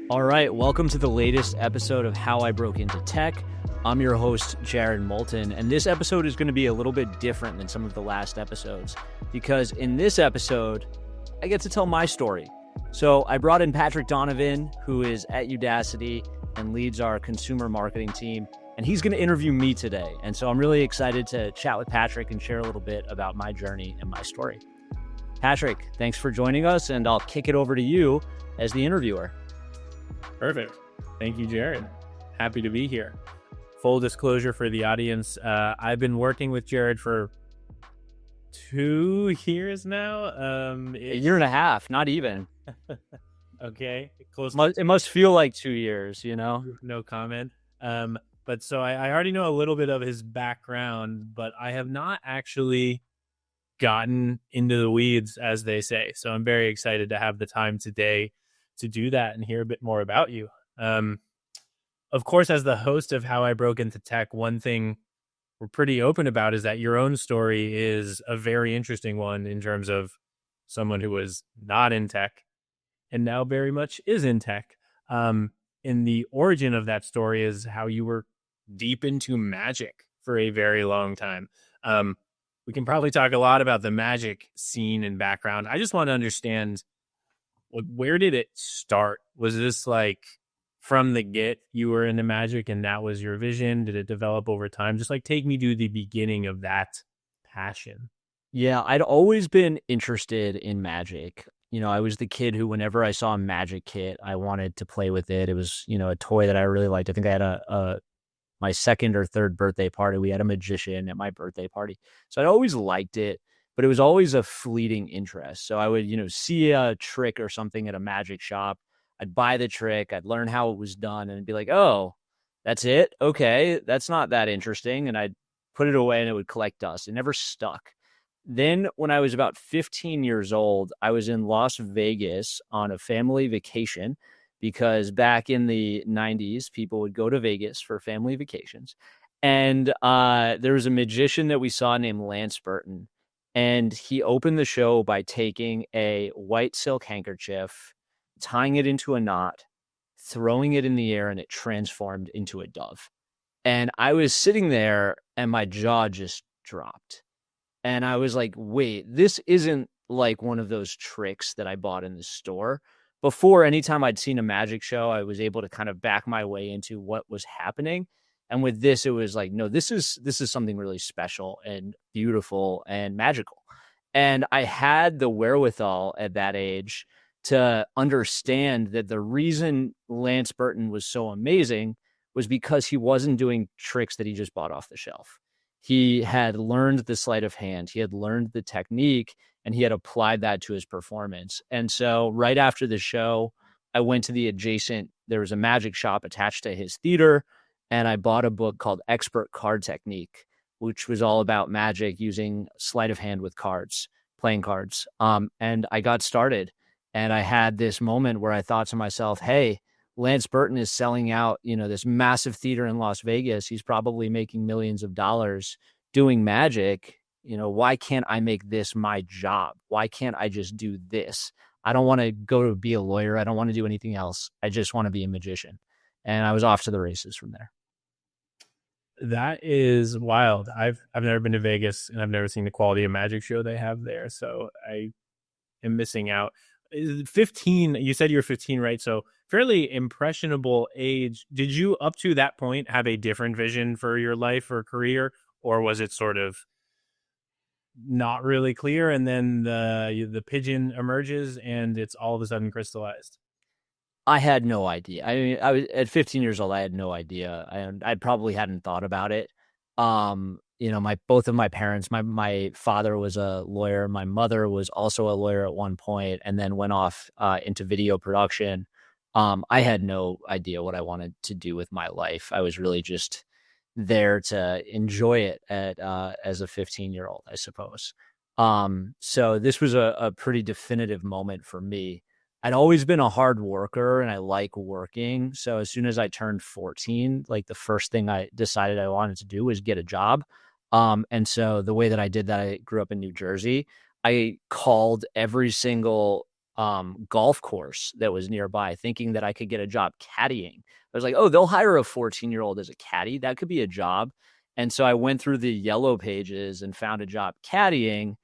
All right, welcome to the latest episode of How I Broke Into Tech. I'm your host, Jared Molton, and this episode is going to be a little bit different than some of the last episodes because in this episode, I get to tell my story. So I brought in Patrick Donovan, who is at Udacity and leads our consumer marketing team, and he's going to interview me today. And so I'm really excited to chat with Patrick and share a little bit about my journey and my story. Patrick, thanks for joining us, and I'll kick it over to you as the interviewer. Perfect. Thank you, Jared. Happy to be here. Full disclosure for the audience, I've been working with Jared for 2 years now. A year and a half, not even. Okay. Close. It must feel like 2 years, you know? No comment. But so I already know a little bit of his background, but I have not actually gotten into the weeds, as they say. So I'm very excited to have the time today to do that and hear a bit more about you. Of course, as the host of How I Broke Into Tech, one thing we're pretty open about is that your own story is a very interesting one in terms of someone who was not in tech and now very much is in tech. And the origin of that story is how you were deep into magic for a very long time. We can probably talk a lot about the magic scene and background. I just want to understand, where did it start? Was this like from the get you were into magic and that was your vision? Did it develop over time? Just like take me to the beginning of that passion. Yeah, I'd always been interested in magic. You know, I was the kid who, whenever I saw a magic kit, I wanted to play with it. It was, you know, a toy that I really liked. I think I had my second or third birthday party. We had a magician at my birthday party. So I'd always liked it, but it was always a fleeting interest. So I would, you know, see a trick or something at a magic shop. I'd buy the trick. I'd learn how it was done and be like, oh, that's it. Okay. That's not that interesting. And I'd put it away and it would collect dust. It never stuck. Then when I was about 15 years old, I was in Las Vegas on a family vacation because back in the 90s, people would go to Vegas for family vacations. And there was a magician that we saw named Lance Burton. And he opened the show by taking a white silk handkerchief, tying it into a knot, throwing it in the air, and it transformed into a dove. And I was sitting there and my jaw just dropped. And I was like, wait, this isn't like one of those tricks that I bought in the store. Before, anytime I'd seen a magic show, I was able to kind of back my way into what was happening. And with this, it was like, no, this is something really special and beautiful and magical. And I had the wherewithal at that age to understand that the reason Lance Burton was so amazing was because he wasn't doing tricks that he just bought off the shelf. He had learned the sleight of hand. He had learned the technique, and he had applied that to his performance. And so right after the show, I went to there was a magic shop attached to his theater, and I bought a book called Expert Card Technique, which was all about magic using sleight of hand with cards, playing cards. And I got started, and I had this moment where I thought to myself, hey, Lance Burton is selling out, you know, this massive theater in Las Vegas. He's probably making millions of dollars doing magic. You know, why can't I make this my job? Why can't I just do this? I don't want to go to be a lawyer. I don't want to do anything else. I just want to be a magician. And I was off to the races from there. That is wild. I've never been to Vegas and I've never seen the quality of magic show they have there. So I am missing out. 15, you said you were 15, right? So fairly impressionable age. Did you up to that point have a different vision for your life or career, or was it sort of not really clear and then the pigeon emerges and it's all of a sudden crystallized? I had no idea. I mean, I was at 15 years old. I had no idea. I probably hadn't thought about it. You know, both of my parents, my father was a lawyer. My mother was also a lawyer at one point and then went off into video production. I had no idea what I wanted to do with my life. I was really just there to enjoy it as a 15-year-old, I suppose. So this was a pretty definitive moment for me. I'd always been a hard worker and I like working. So as soon as I turned 14, like the first thing I decided I wanted to do was get a job. And so the way that I did that, I grew up in New Jersey. I called every single golf course that was nearby, thinking that I could get a job caddying. I was like, oh, they'll hire a 14-year-old as a caddy. That could be a job. And so I went through the yellow pages and found a job caddying,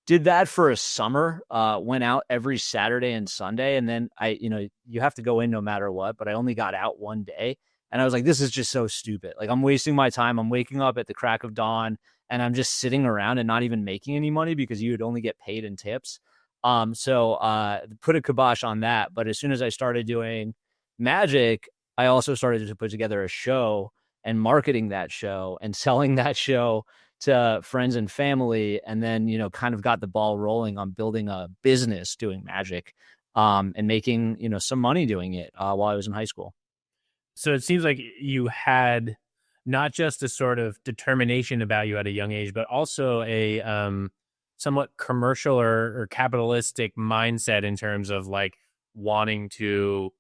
did that for a summer, went out every Saturday and Sunday. And then you have to go in no matter what, but I only got out one day. And I was like, this is just so stupid. Like, I'm wasting my time. I'm waking up at the crack of dawn and I'm just sitting around and not even making any money because you would only get paid in tips. So put a kibosh on that. But as soon as I started doing magic, I also started to put together a show and marketing that show and selling that show to friends and family, and then kind of got the ball rolling on building a business doing magic, and making some money doing it while I was in high school. So it seems like you had not just a sort of determination about you at a young age, but also a somewhat commercial or capitalistic mindset in terms of like wanting to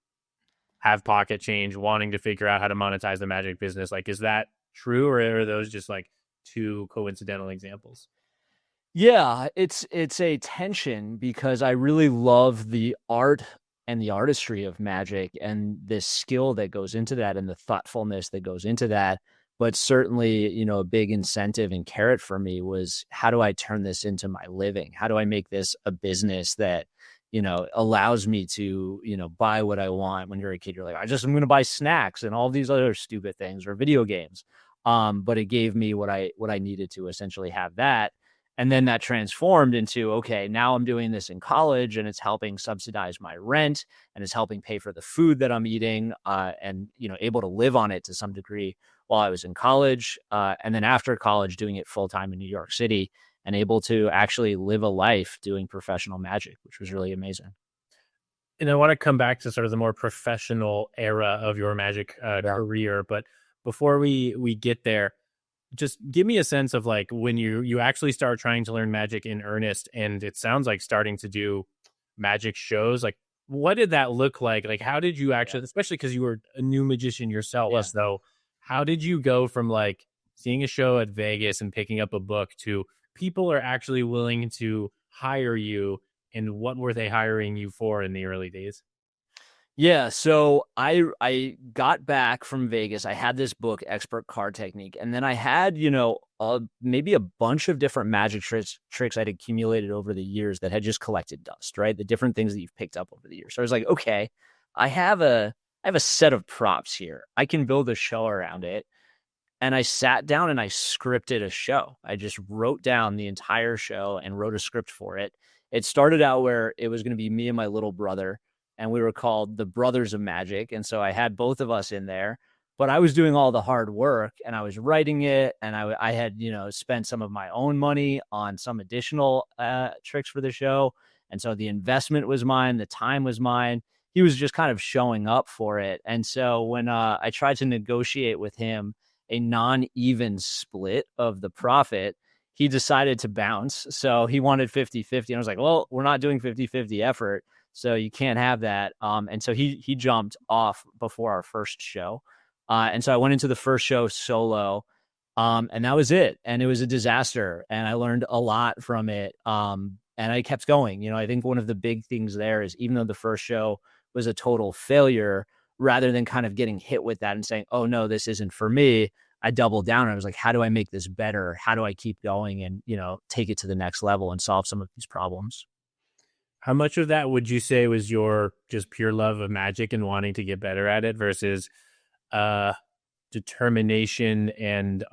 have pocket change, wanting to figure out how to monetize the magic business. Like, is that true, or are those just like two coincidental examples? Yeah, it's a tension because I really love the art and the artistry of magic and this skill that goes into that and the thoughtfulness that goes into that. But certainly, a big incentive and carrot for me was, how do I turn this into my living? How do I make this a business that, allows me to, buy what I want? When you're a kid, you're like, I'm going to buy snacks and all these other stupid things, or video games. But it gave me what I needed to essentially have that. And then that transformed into, okay, now I'm doing this in college and it's helping subsidize my rent and it's helping pay for the food that I'm eating, and, able to live on it to some degree while I was in college. And then after college, doing it full time in New York City and able to actually live a life doing professional magic, which was really amazing. And I want to come back to sort of the more professional era of your magic Yeah. career. But before we get there, just give me a sense of like when you actually start trying to learn magic in earnest, and it sounds like starting to do magic shows. Like, what did that look like? Like, how did you actually, especially because you were a new magician yourself, Yeah. though, how did you go from like seeing a show at Vegas and picking up a book to people are actually willing to hire you? And what were they hiring you for in the early days? Yeah, so I got back from Vegas. I had this book, Expert Card Technique, and then I had, maybe a bunch of different magic tricks I'd accumulated over the years that had just collected dust, right? The different things that you've picked up over the years. So I was like, okay, I have a set of props here. I can build a show around it. And I sat down and I scripted a show. I just wrote down the entire show and wrote a script for it. It started out where it was going to be me and my little brother, and we were called the Brothers of Magic. And so I had both of us in there, but I was doing all the hard work and I was writing it. And I had, spent some of my own money on some additional tricks for the show. And so the investment was mine. The time was mine. He was just kind of showing up for it. And so when I tried to negotiate with him a non-even split of the profit, he decided to bounce. So he wanted 50-50. And I was like, well, we're not doing 50-50 effort, so you can't have that. And so he jumped off before our first show. And so I went into the first show solo. And that was it. And it was a disaster. And I learned a lot from it. And I kept going. I think one of the big things there is, even though the first show was a total failure, rather than kind of getting hit with that and saying, oh no, this isn't for me, I doubled down. I was like, how do I make this better? How do I keep going and, take it to the next level and solve some of these problems? How much of that would you say was your just pure love of magic and wanting to get better at it versus determination and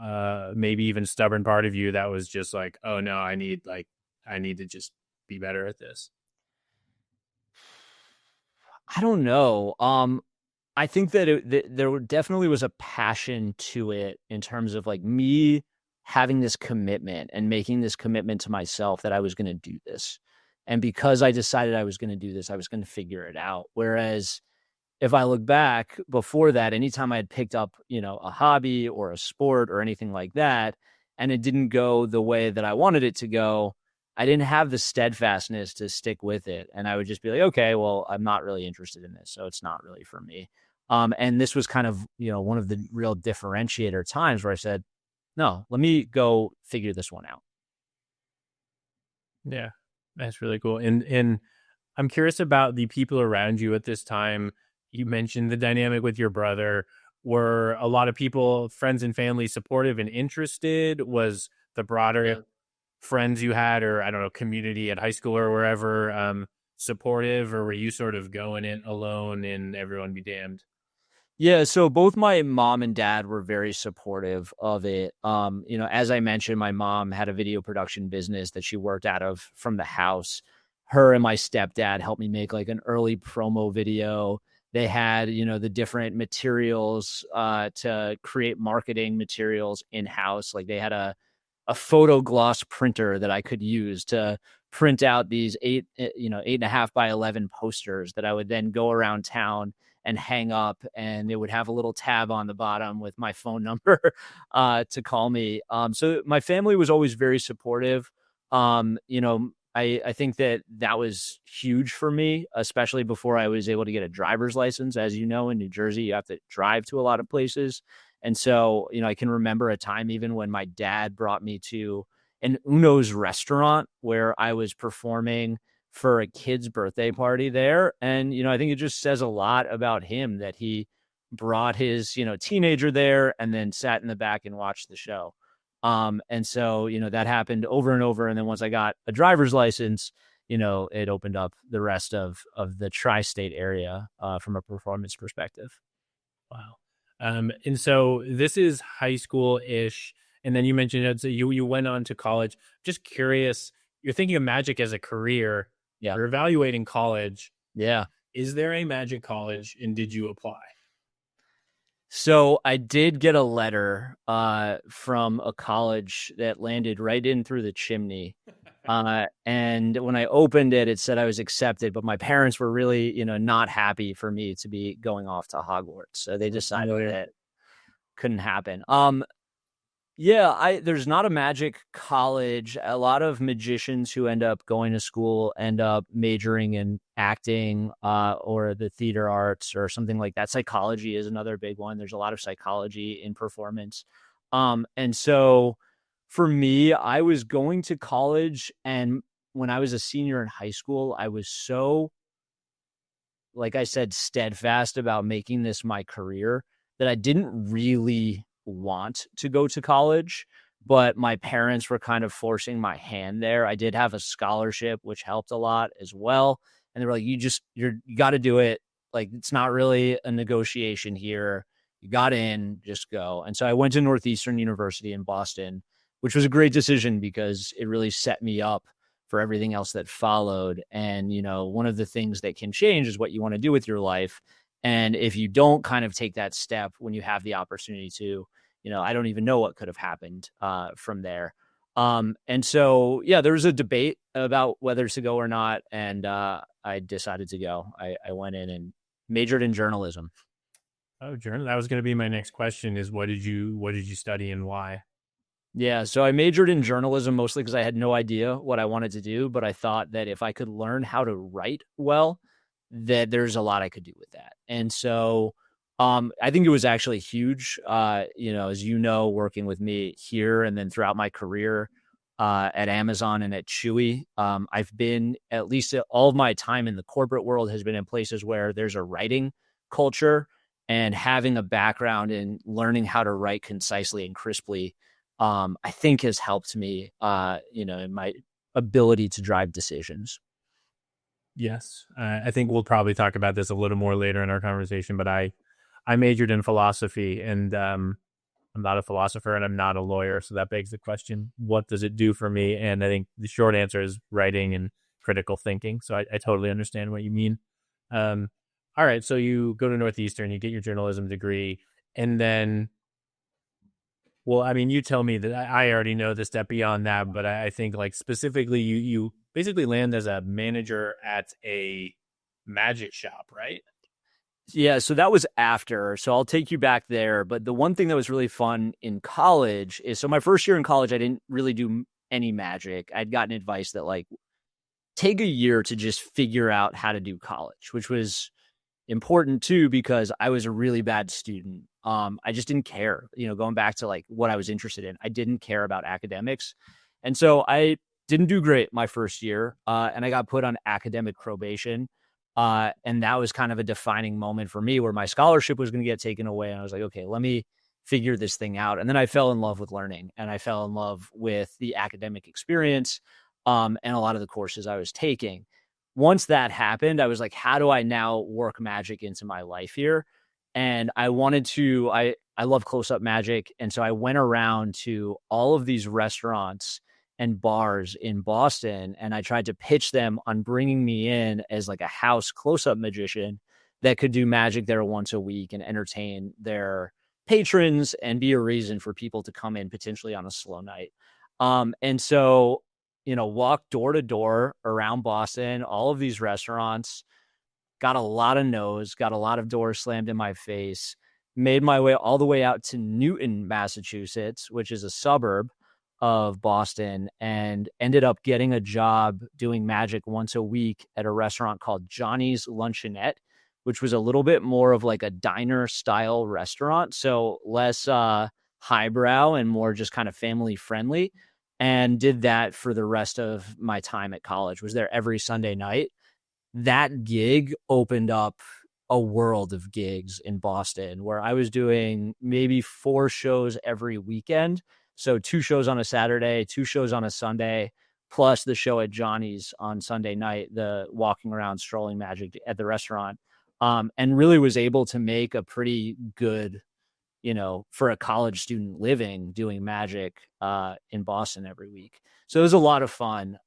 maybe even stubborn part of you that was just like, oh no, I need to just be better at this? I don't know. I think that there definitely was a passion to it in terms of like me having this commitment and making this commitment to myself that I was going to do this. And because I decided I was going to do this, I was going to figure it out. Whereas if I look back before that, anytime I had picked up, a hobby or a sport or anything like that, and it didn't go the way that I wanted it to go, I didn't have the steadfastness to stick with it. And I would just be like, okay, well, I'm not really interested in this, so it's not really for me. And this was kind of, one of the real differentiator times where I said, no, let me go figure this one out. Yeah, that's really cool. And I'm curious about the people around you at this time. You mentioned the dynamic with your brother. Were a lot of people, friends and family, supportive and interested? Was the broader friends you had, or I don't know, community at high school or wherever, supportive, or were you sort of going in alone and everyone be damned? Yeah, so both my mom and dad were very supportive of it. As I mentioned, my mom had a video production business that she worked out of from the house. Her and my stepdad helped me make like an early promo video. They had, the different materials to create marketing materials in house. Like they had a photo gloss printer that I could use to print out these 8.5 by 11 posters that I would then go around town and hang up, and it would have a little tab on the bottom with my phone number to call me. So my family was always very supportive. I think that was huge for me, especially before I was able to get a driver's license. As you know, in New Jersey, you have to drive to a lot of places. And so, I can remember a time even when my dad brought me to an Uno's restaurant where I was performing for a kid's birthday party there. And, I think it just says a lot about him that he brought his, teenager there and then sat in the back and watched the show. And so, that happened over and over. And then once I got a driver's license, it opened up the rest of the tri-state area from a performance perspective. Wow. And so this is high school ish. And then you mentioned that, so you went on to college. Just curious, you're thinking of magic as a career. Yeah. You're evaluating college. Yeah. Is there a magic college, and did you apply? So I did get a letter from a college that landed right in through the chimney. And when I opened it, it said I was accepted, but my parents were really, not happy for me to be going off to Hogwarts. So they decided that couldn't happen. Yeah, there's not a magic college. A lot of magicians who end up going to school end up majoring in acting or the theater arts or something like that. Psychology is another big one. There's a lot of psychology in performance. And so for me, I was going to college, and when I was a senior in high school, I was so, like I said, steadfast about making this my career that I didn't really want to go to college, but my parents were kind of forcing my hand there. I did have a scholarship, which helped a lot as well. And they were like, you got to do it. Like, it's not really a negotiation here. You got in, just go. And so I went to Northeastern University in Boston, which was a great decision because it really set me up for everything else that followed. And, one of the things that can change is what you want to do with your life. And if you don't kind of take that step when you have the opportunity to, I don't even know what could have happened from there. And so, yeah, there was a debate about whether to go or not. And I decided to go. I went in and majored in journalism. Oh, journal. That was going to be my next question, is what did you study and why? Yeah, so I majored in journalism mostly because I had no idea what I wanted to do, but I thought that if I could learn how to write well, that there's a lot I could do with that. And so I think it was actually huge, as working with me here and then throughout my career at Amazon and at Chewy. I've been, at least all of my time in the corporate world has been in places where there's a writing culture, and having a background in learning how to write concisely and crisply, I think has helped me, in my ability to drive decisions. Yes. I think we'll probably talk about this a little more later in our conversation, but I majored in philosophy, and I'm not a philosopher and I'm not a lawyer. So that begs the question, what does it do for me? And I think the short answer is writing and critical thinking. So I totally understand what you mean. All right. So you go to Northeastern, you get your journalism degree, and then, well, I mean, you tell me that I already know the step beyond that, but I think like specifically you basically land as a manager at a magic shop, right? Yeah, so that was after. So I'll take you back there. But the one thing that was really fun in college is, so my first year in college, I didn't really do any magic. I'd gotten advice that like take a year to just figure out how to do college, which was important too, because I was a really bad student. I just didn't care, going back to like what I was interested in. I didn't care about academics. And so I didn't do great my first year, and I got put on academic probation. And that was kind of a defining moment for me where my scholarship was going to get taken away. And I was like, okay, let me figure this thing out. And then I fell in love with learning, and I fell in love with the academic experience, and a lot of the courses I was taking. Once that happened, I was like, how do I now work magic into my life here? And I love close up magic. And so I went around to all of these restaurants and bars in Boston, and I tried to pitch them on bringing me in as like a house close up magician that could do magic there once a week and entertain their patrons and be a reason for people to come in potentially on a slow night. And so, walk door to door around Boston, all of these restaurants, got a lot of no's, got a lot of doors slammed in my face, made my way all the way out to Newton, Massachusetts, which is a suburb of Boston, and ended up getting a job doing magic once a week at a restaurant called Johnny's Luncheonette, which was a little bit more of like a diner style restaurant. So less highbrow and more just kind of family friendly. And did that for the rest of my time at college. Was there every Sunday night. That gig opened up a world of gigs in Boston where I was doing maybe 4 shows every weekend. So 2 shows on a Saturday, 2 shows on a Sunday, plus the show at Johnny's on Sunday night, the walking around strolling magic at the restaurant. And really was able to make a pretty good, for a college student living doing magic in Boston every week. So it was a lot of fun.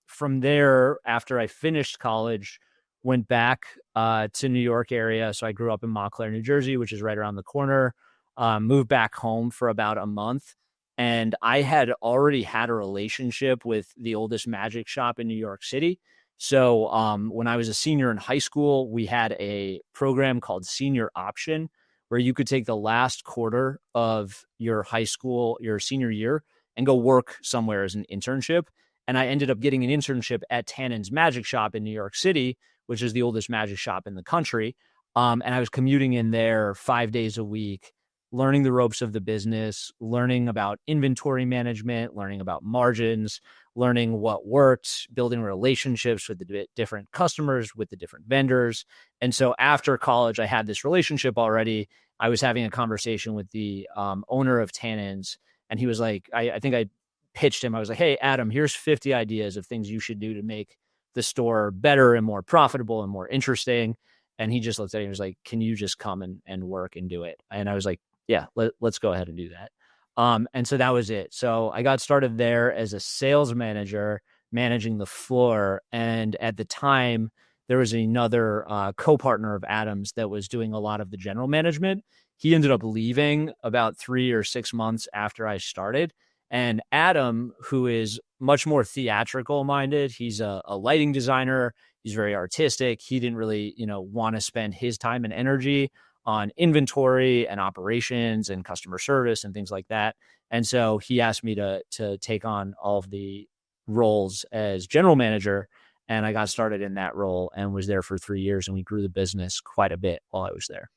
From there, after I finished college, went back to New York area. So I grew up in Montclair, New Jersey, which is right around the corner. Moved back home for about a month. And I had already had a relationship with the oldest magic shop in New York City. So when I was a senior in high school, we had a program called Senior Option, where you could take the last quarter of your high school, your senior year, and go work somewhere as an internship. And I ended up getting an internship at Tannen's Magic Shop in New York City, which is the oldest magic shop in the country. And I was commuting in there 5 days a week, learning the ropes of the business, learning about inventory management, learning about margins, learning what worked, building relationships with the different customers, with the different vendors. And so after college, I had this relationship already. I was having a conversation with the owner of Tannen's, and he was like, I think I pitched him. I was like, hey, Adam, here's 50 ideas of things you should do to make the store better and more profitable and more interesting. And he just looked at me and was like, can you just come and work and do it? And I was like, yeah, let's go ahead and do that. And so that was it. So I got started there as a sales manager, managing the floor. And at the time, there was another co-partner of Adam's that was doing a lot of the general management. He ended up leaving about 3 or 6 months after I started. And Adam, who is much more theatrical minded, he's a lighting designer. He's very artistic. He didn't really, want to spend his time and energy on inventory and operations and customer service and things like that. And so he asked me to take on all of the roles as general manager. And I got started in that role and was there for 3 years. And we grew the business quite a bit while I was there.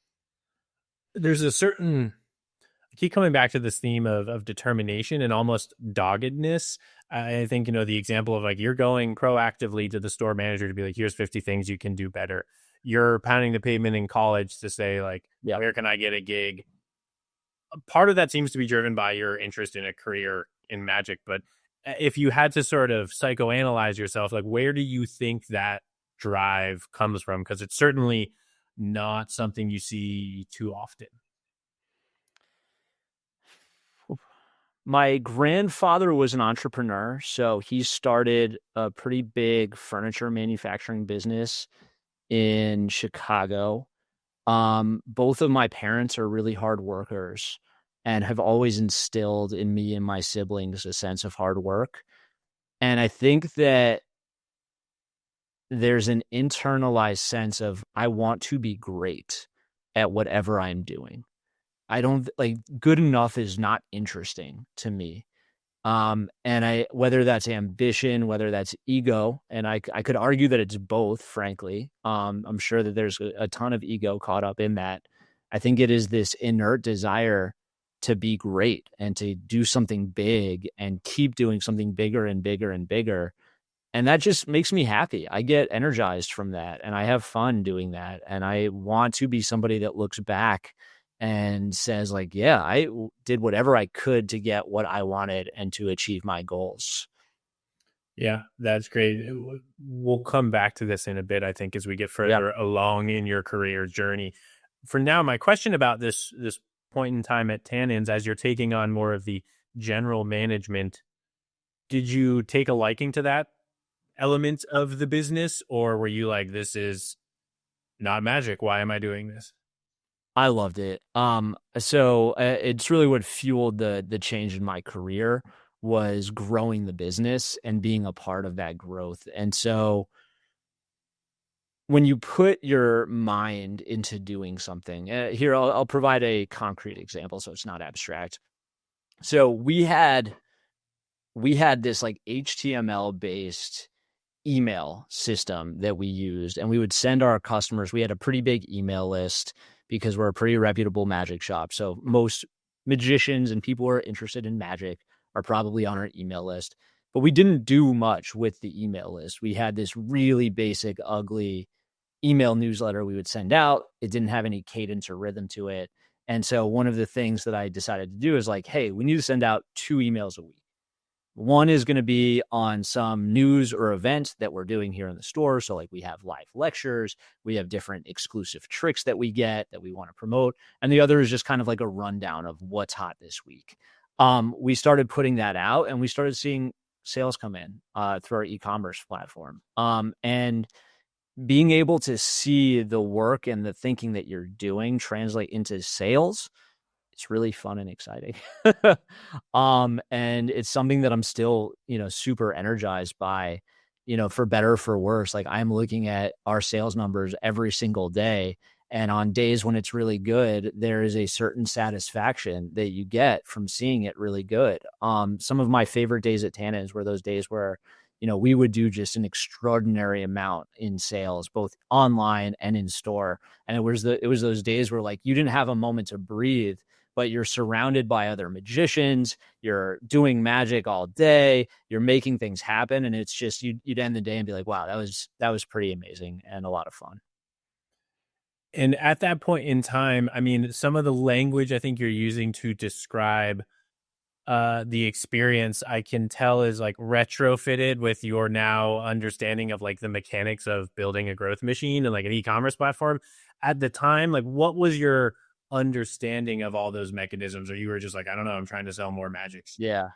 There's a certain, I keep coming back to this theme of determination and almost doggedness. I think, the example of like, you're going proactively to the store manager to be like, here's 50 things you can do better. You're pounding the pavement in college to say like, yeah, where can I get a gig? Part of that seems to be driven by your interest in a career in magic. But if you had to sort of psychoanalyze yourself, like, where do you think that drive comes from? Because it's certainly not something you see too often. My grandfather was an entrepreneur, so he started a pretty big furniture manufacturing business in Chicago. Both of my parents are really hard workers and have always instilled in me and my siblings a sense of hard work. And I think that there's an internalized sense of I want to be great at whatever I'm doing. I don't like good enough is not interesting to me. And whether that's ambition, whether that's ego, and I could argue that it's both, frankly. I'm sure that there's a ton of ego caught up in that. I think it is this inert desire to be great and to do something big and keep doing something bigger and bigger and bigger. And that just makes me happy. I get energized from that and I have fun doing that. And I want to be somebody that looks back and says, like, yeah, did whatever I could to get what I wanted and to achieve my goals. Yeah, that's great. We'll come back to this in a bit, I think, as we get Yeah. further along in your career journey. For now, my question about this point in time at Tannins, as you're taking on more of the general management, did you take a liking to that element of the business, or were you like, this is not magic? Why am I doing this? I loved it. It's really what fueled the change in my career was growing the business and being a part of that growth. And so when you put your mind into doing something, here I'll provide a concrete example so it's not abstract. So we had this like HTML based email system that we used, and we would send our customers. We had a pretty big email list because we're a pretty reputable magic shop. So most magicians and people who are interested in magic are probably on our email list. But we didn't do much with the email list. We had this really basic, ugly email newsletter we would send out. It didn't have any cadence or rhythm to it. And so one of the things that I decided to do is like, hey, we need to send out 2 emails a week. One is going to be on some news or event that we're doing here in the store. So, like, we have live lectures, we have different exclusive tricks that we get that we want to promote. And the other is just kind of like a rundown of what's hot this week. We started putting that out and we started seeing sales come in through our e-commerce platform. And being able to see the work and the thinking that you're doing translate into sales, it's really fun and exciting. And it's something that I'm still, super energized by, for better or for worse. Like, I'm looking at our sales numbers every single day. And on days when it's really good, there is a certain satisfaction that you get from seeing it really good. Some of my favorite days at Tannins were those days where, we would do just an extraordinary amount in sales, both online and in store. And it was those days where, like, you didn't have a moment to breathe, but you're surrounded by other magicians, you're doing magic all day, you're making things happen. And it's just, you'd end the day and be like, wow, that was pretty amazing and a lot of fun. And at that point in time, I mean, some of the language I think you're using to describe the experience, I can tell is like retrofitted with your now understanding of like the mechanics of building a growth machine and like an e-commerce platform. At the time, like, what was your understanding of all those mechanisms? Or you were just like, I don't know, I'm trying to sell more magics? Yeah.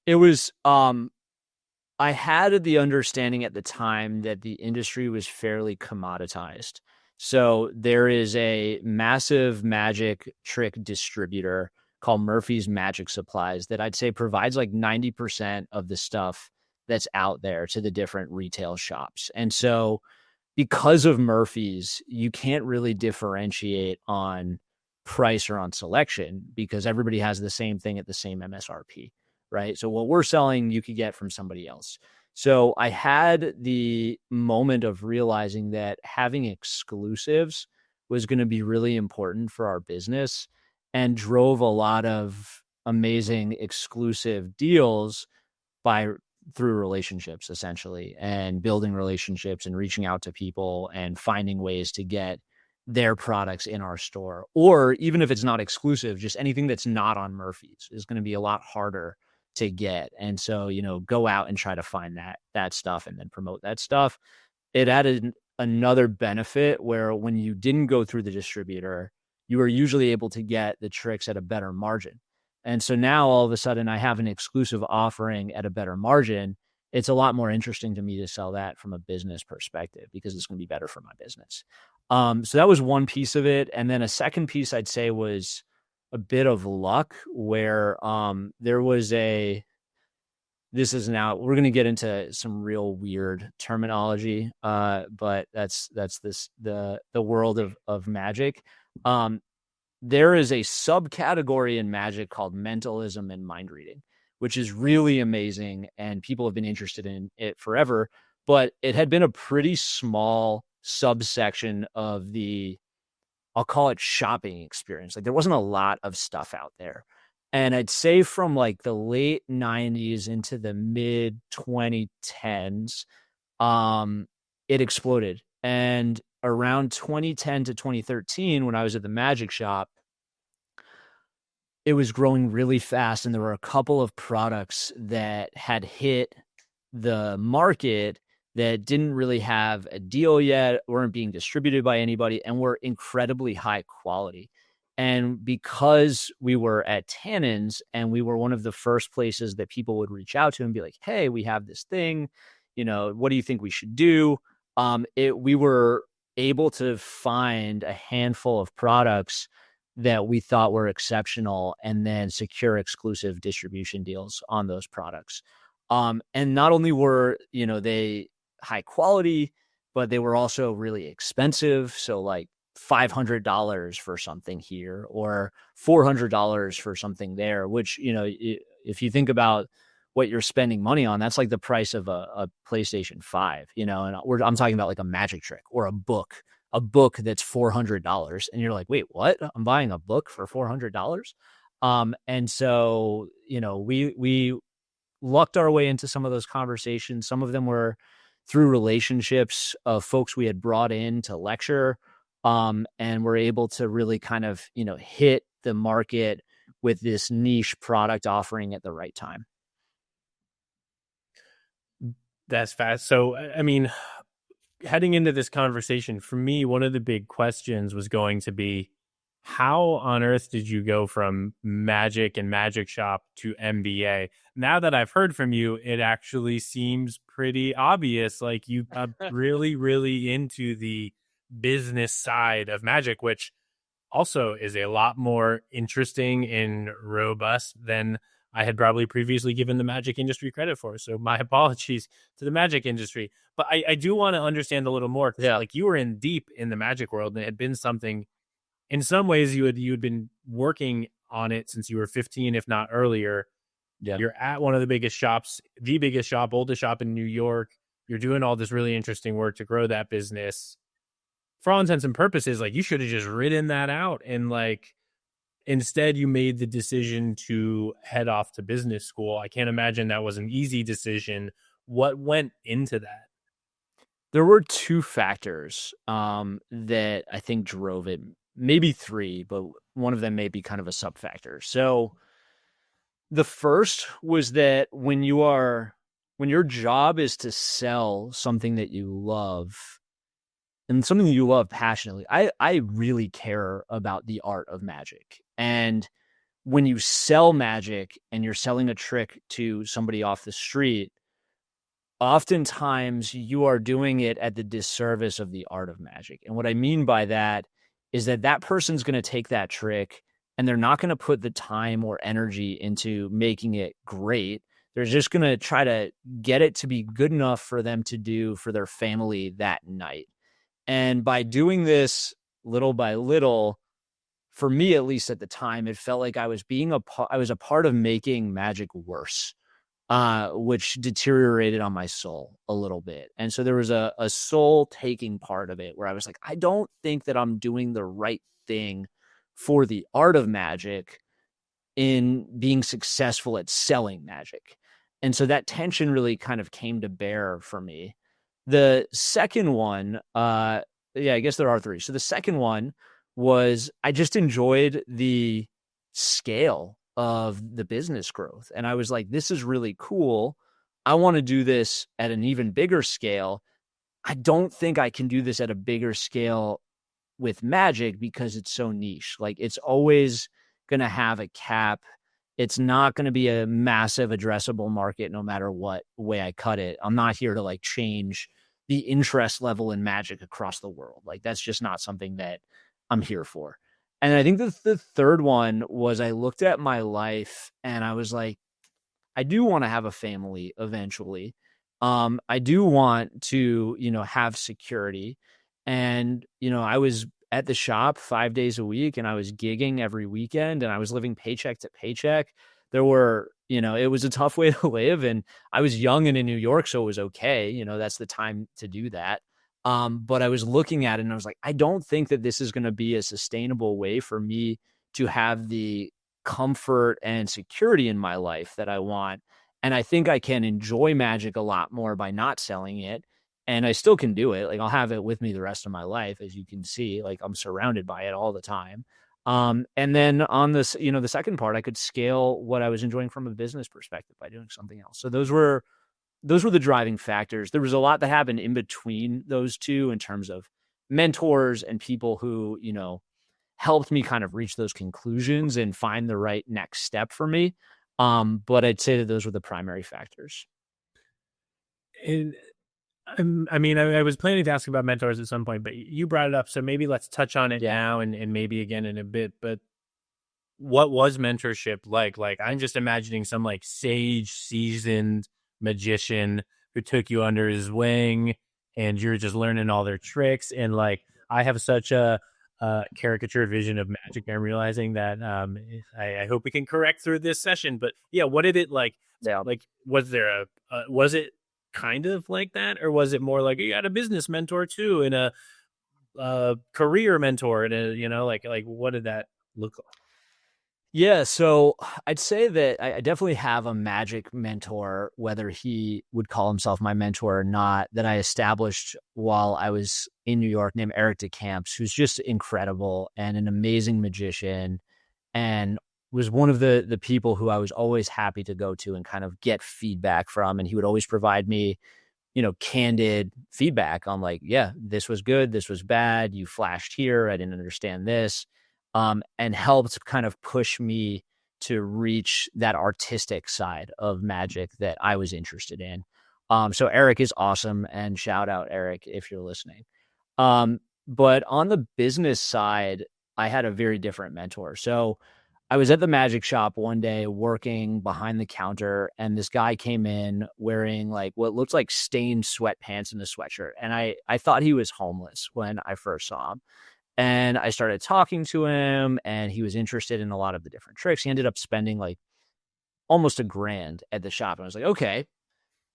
It was, I had the understanding at the time that the industry was fairly commoditized. So there is a massive magic trick distributor called Murphy's Magic Supplies that I'd say provides like 90% of the stuff that's out there to the different retail shops. And so because of Murphy's, you can't really differentiate on price or on selection because everybody has the same thing at the same MSRP, right? So what we're selling, you could get from somebody else. So I had the moment of realizing that having exclusives was going to be really important for our business and drove a lot of amazing exclusive deals by through relationships essentially and building relationships and reaching out to people and finding ways to get their products in our store. Or even if it's not exclusive, just anything that's not on Murphy's is going to be a lot harder to get. And so, go out and try to find that stuff and then promote that stuff. It added another benefit where when you didn't go through the distributor, you were usually able to get the tricks at a better margin. And so now all of a sudden I have an exclusive offering at a better margin. It's a lot more interesting to me to sell that from a business perspective because it's going to be better for my business. So that was one piece of it. And then a second piece I'd say was a bit of luck where there was this is now, we're going to get into some real weird terminology, but that's the world of magic. There is a subcategory in magic called mentalism and mind reading, which is really amazing. And people have been interested in it forever, but it had been a pretty small subsection of I'll call it shopping experience. Like, there wasn't a lot of stuff out there. And I'd say from like the late 90s into the mid 2010s, um, it exploded. And around 2010 to 2013, when I was at the magic shop, it was growing really fast. And there were a couple of products that had hit the market that didn't really have a deal yet, weren't being distributed by anybody, and were incredibly high quality. And because we were at Tannins and we were one of the first places that people would reach out to and be like, hey, we have this thing, what do you think we should do? We were able to find a handful of products that we thought were exceptional and then secure exclusive distribution deals on those products. And not only were, they high quality, but they were also really expensive. So like $500 for something here or $400 for something there, which, if you think about what you're spending money on, that's like the price of a PlayStation 5, and I'm talking about like a magic trick or a book that's $400. And you're like, wait, what? I'm buying a book for $400. And so, we lucked our way into some of those conversations. Some of them were through relationships of folks we had brought in to lecture, and we're able to really kind of, hit the market with this niche product offering at the right time. That's fast. So, I mean, heading into this conversation, for me, one of the big questions was going to be, how on earth did you go from magic and magic shop to MBA? Now that I've heard from you, it actually seems pretty obvious. Like you got really, really into the business side of magic, which also is a lot more interesting and robust than I had probably previously given the magic industry credit for. So my apologies to the magic industry. But I do want to understand a little more, because like you were in deep in the magic world, and it had been something, in some ways you had been working on it since you were 15, if not earlier. Yeah. You're at one of the biggest shops, the biggest shop, oldest shop in New York. You're doing all this really interesting work to grow that business. For all intents and purposes, like you should have just ridden that out, and like instead you made the decision to head off to business school. I can't imagine that was an easy decision. What went into that? There were two factors that I think drove it, maybe three, but one of them may be kind of a sub factor. So the first was that when your job is to sell something that you love and something that you love passionately, I really care about the art of magic. And when you sell magic and you're selling a trick to somebody off the street, oftentimes you are doing it at the disservice of the art of magic. And what I mean by that is that person's going to take that trick and they're not going to put the time or energy into making it great. They're just going to try to get it to be good enough for them to do for their family that night. And by doing this little by little, for me, at least at the time, it felt like I was a part of making magic worse, which deteriorated on my soul a little bit. And so there was a soul taking part of it where I was like, I don't think that I'm doing the right thing for the art of magic in being successful at selling magic. And so that tension really kind of came to bear for me. The second one, I guess there are three. So the second one was I just enjoyed the scale of the business growth. And I was like, this is really cool. I want to do this at an even bigger scale. I don't think I can do this at a bigger scale with magic because it's so niche. Like it's always going to have a cap. It's not going to be a massive addressable market no matter what way I cut it. I'm not here to like change the interest level in magic across the world. Like that's just not something that I'm here for. And I think the third one was I looked at my life and I was like, I do want to have a family eventually. I do want to, have security. And, I was at the shop 5 days a week and I was gigging every weekend and I was living paycheck to paycheck. There were, it was a tough way to live, and I was young and in New York, so it was okay. That's the time to do that. But I was looking at it and I was like, I don't think that this is going to be a sustainable way for me to have the comfort and security in my life that I want. And I think I can enjoy magic a lot more by not selling it. And I still can do it. Like I'll have it with me the rest of my life, as you can see. Like I'm surrounded by it all the time. And then on this, the second part, I could scale what I was enjoying from a business perspective by doing something else. So those were the driving factors. There was a lot that happened in between those two in terms of mentors and people who, helped me kind of reach those conclusions and find the right next step for me. But I'd say that those were the primary factors. And I mean, I was planning to ask about mentors at some point, but you brought it up. So maybe let's touch on it Yeah. now and maybe again in a bit. But what was mentorship like? Like, I'm just imagining some like sage, seasoned magician who took you under his wing and you're just learning all their tricks. And like, I have such a caricatured vision of magic. I'm realizing that I hope we can correct through this session. But yeah, what did it like? Yeah. Like, was there was it kind of like that, or was it more like you got a business mentor too and a career mentor and like what did that look like? Yeah, so I'd say that I definitely have a magic mentor, whether he would call himself my mentor or not, that I established while I was in New York, named Eric DeCamps, who's just incredible and an amazing magician, and was one of the people who I was always happy to go to and kind of get feedback from. And he would always provide me, candid feedback on like, yeah, this was good, this was bad, you flashed here, I didn't understand this, and helped kind of push me to reach that artistic side of magic that I was interested in. So Eric is awesome, and shout out Eric if you're listening. But on the business side, I had a very different mentor. So I was at the magic shop one day working behind the counter, and this guy came in wearing like what looked like stained sweatpants and a sweatshirt. And I thought he was homeless when I first saw him. And I started talking to him, and he was interested in a lot of the different tricks. He ended up spending like almost $1,000 at the shop. And I was like, okay,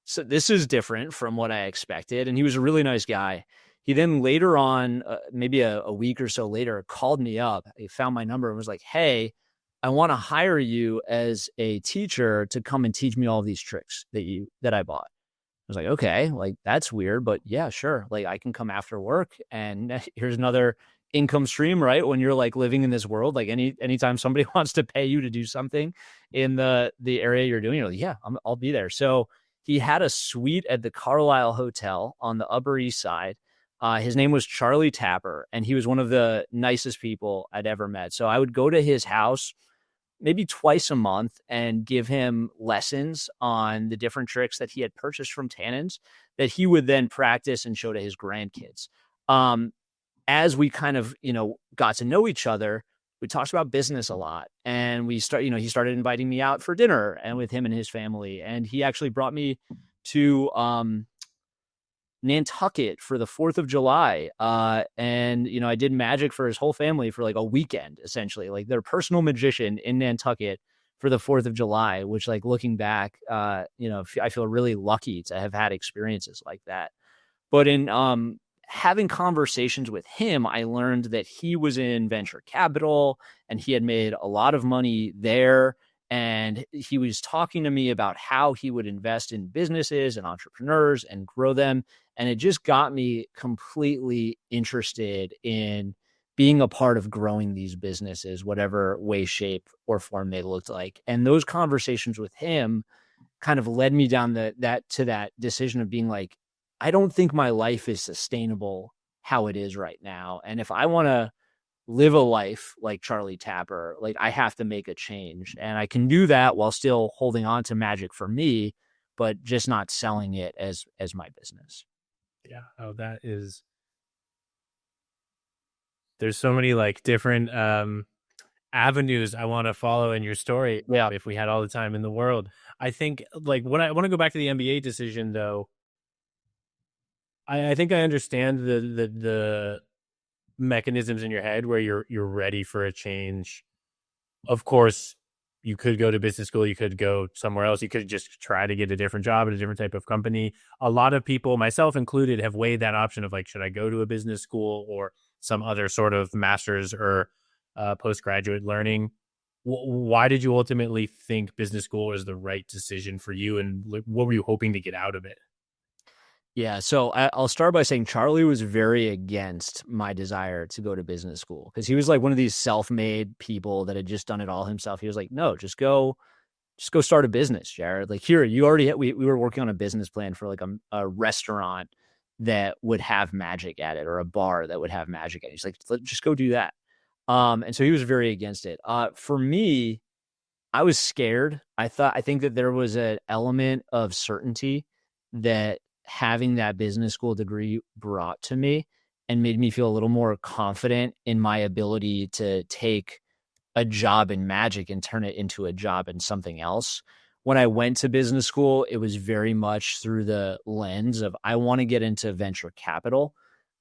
so this is different from what I expected. And he was a really nice guy. He then later on, maybe a week or so later, called me up. He found my number and was like, hey, I want to hire you as a teacher to come and teach me all these tricks that I bought. I was like, okay, like that's weird, but yeah, sure. Like I can come after work, and here's another income stream, right? When you're like living in this world, like anytime somebody wants to pay you to do something in the area you're doing, you're like, yeah, I'll be there. So he had a suite at the Carlisle Hotel on the Upper East Side. His name was Charlie Tapper, and he was one of the nicest people I'd ever met. So I would go to his house maybe twice a month and give him lessons on the different tricks that he had purchased from Tannins that he would then practice and show to his grandkids. As we kind of, got to know each other, we talked about business a lot, and he started inviting me out for dinner and with him and his family. And he actually brought me to, Nantucket for the 4th of July. And, I did magic for his whole family for like a weekend, essentially, like their personal magician in Nantucket for the 4th of July, which like looking back, I feel really lucky to have had experiences like that. But in, having conversations with him, I learned that he was in venture capital and he had made a lot of money there. And he was talking to me about how he would invest in businesses and entrepreneurs and grow them. And it just got me completely interested in being a part of growing these businesses, whatever way, shape, or form they looked like. And those conversations with him kind of led me down that decision of being like, I don't think my life is sustainable how it is right now. And if I want to live a life like Charlie Tapper, like I have to make a change, and I can do that while still holding on to magic for me, but just not selling it as my business. Yeah. Oh, there's so many like different avenues I want to follow in your story. Yeah. If we had all the time in the world, I think like when I want to go back to the MBA decision though, I think I understand the mechanisms in your head where you're ready for a change. Of course, you could go to business school, you could go somewhere else, you could just try to get a different job at a different type of company. A lot of people, myself included, have weighed that option of like, should I go to a business school or some other sort of master's or postgraduate learning? Why did you ultimately think business school was the right decision for you, and what were you hoping to get out of it? Yeah, so I'll start by saying Charlie was very against my desire to go to business school because he was like one of these self-made people that had just done it all himself. He was like, "No, just go start a business, Jared. Like here, you already we were working on a business plan for like a restaurant that would have magic at it or a bar that would have magic at it." He's like, just go do that. And so he was very against it. For me, I was scared. I think that there was an element of certainty that having that business school degree brought to me and made me feel a little more confident in my ability to take a job in magic and turn it into a job in something else. When I went to business school, it was very much through the lens of I want to get into venture capital.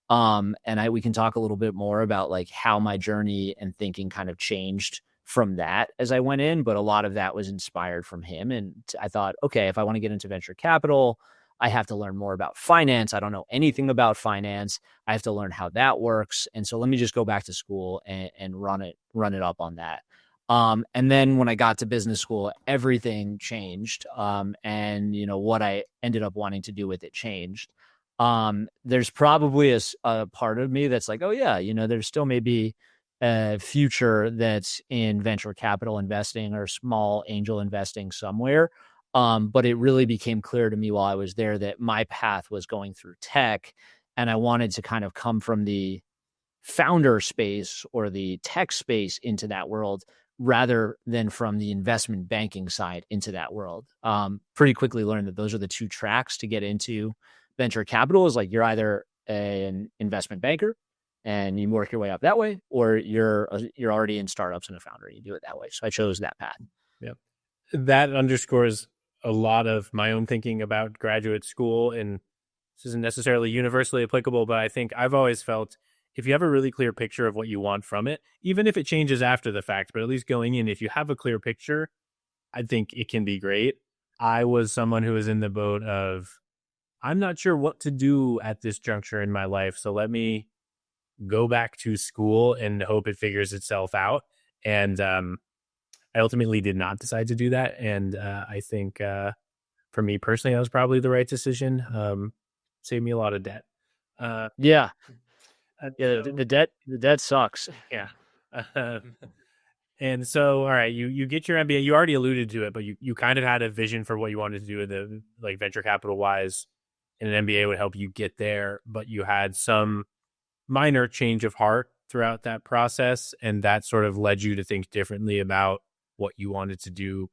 And we can talk a little bit more about like how my journey and thinking kind of changed from that as I went in, but a lot of that was inspired from him. And I thought, okay, if I want to get into venture capital, I have to learn more about finance. I don't know anything about finance. I have to learn how that works. And so let me just go back to school and run it up on that. And then when I got to business school, everything changed. And you know, what I ended up wanting to do with it changed. There's probably a part of me that's like, oh yeah, you know, there's still maybe a future that's in venture capital investing or small angel investing somewhere. But it really became clear to me while I was there that my path was going through tech, and I wanted to kind of come from the founder space or the tech space into that world rather than from the investment banking side into that world. Pretty quickly learned that those are the two tracks to get into venture capital is like you're either an investment banker and you work your way up that way, or you're already in startups and a founder. You do it that way. So I chose that path. Yeah, that underscores a lot of my own thinking about graduate school, and this isn't necessarily universally applicable, but I think I've always felt if you have a really clear picture of what you want from it, even if it changes after the fact, but at least going in, if you have a clear picture, I think it can be great. I was someone who was in the boat of, I'm not sure what to do at this juncture in my life. So let me go back to school and hope it figures itself out. And I ultimately did not decide to do that. And I think for me personally, that was probably the right decision. Saved me a lot of debt. Uh, Yeah. Yeah. so The debt sucks. yeah. Um, and so, all right, you get your MBA. You already alluded to it, but you kind of had a vision for what you wanted to do in the like venture capital wise, and an MBA would help you get there. But you had some minor change of heart throughout that process, and that sort of led you to think differently about what you wanted to do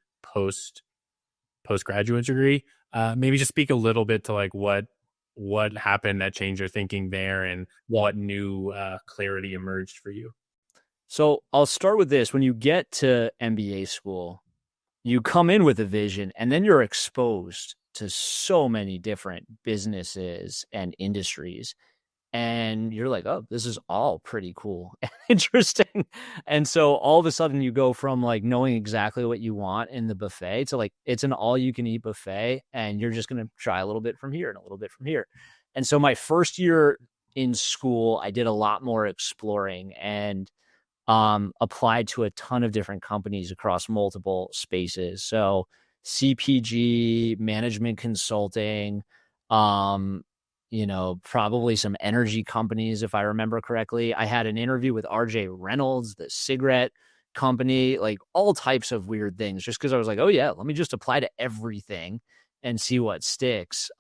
postgraduate degree. Maybe just speak a little bit to like what happened that changed your thinking there, and what new clarity emerged for you. So I'll start with this. When you get to MBA school, you come in with a vision and then you're exposed to so many different businesses and industries. And you're like, oh, this is all pretty cool and interesting. And so all of a sudden you go from like knowing exactly what you want in the buffet to like it's an all you can eat buffet. And you're just going to try a little bit from here and a little bit from here. And so my first year in school, I did a lot more exploring and applied to a ton of different companies across multiple spaces. So CPG, management consulting, um, you know, probably some energy companies, if I remember correctly. I had an interview with RJ Reynolds, the cigarette company, like all types of weird things, just because I was like, oh yeah, let me just apply to everything and see what sticks.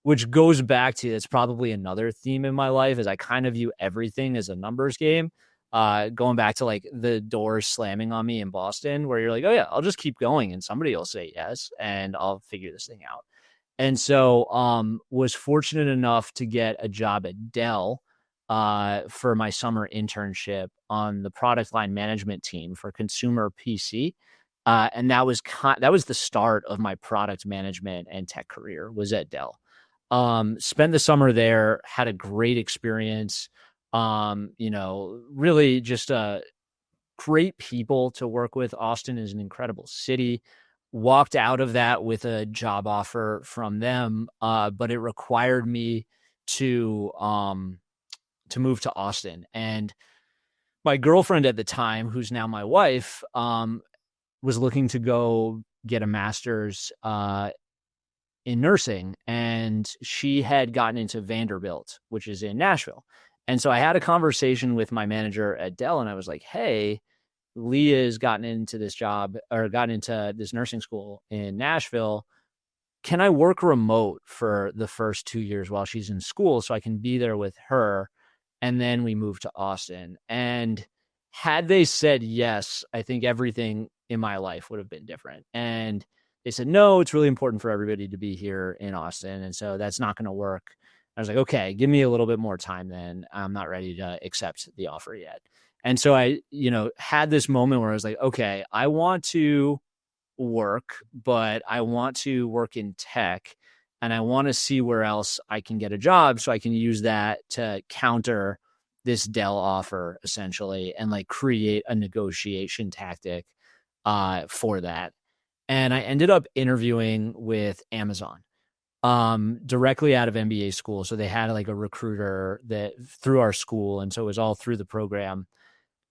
Which goes back to it's probably another theme in my life is I kind of view everything as a numbers game, going back to like the doors slamming on me in Boston, where you're like, oh yeah, I'll just keep going and somebody will say yes and I'll figure this thing out. And so was fortunate enough to get a job at Dell for my summer internship on the product line management team for consumer PC. And that was the start of my product management and tech career was at Dell. Spent the summer there, had a great experience. You know, really just great people to work with. Austin is an incredible city. Walked out of that with a job offer from them, but it required me to to move to Austin. And my girlfriend at the time, who's now my wife, was looking to go get a master's in nursing, and she had gotten into Vanderbilt, which is in Nashville. And so I had a conversation with my manager at Dell, and I was like, "Hey, Leah's gotten into this job or gotten into this nursing school in Nashville. Can I work remote for the first 2 years while she's in school so I can be there with her? And then we move to Austin." And had they said yes, I think everything in my life would have been different. And they said, no, it's really important for everybody to be here in Austin. And so that's not going to work. I was like, okay, give me a little bit more time then. I'm not ready to accept the offer yet. And so I, had this moment where I was like, okay, I want to work, but I want to work in tech and I want to see where else I can get a job so I can use that to counter this Dell offer essentially and like create a negotiation tactic for that. And I ended up interviewing with Amazon directly out of MBA school. So they had like a recruiter that through our school. And so it was all through the program,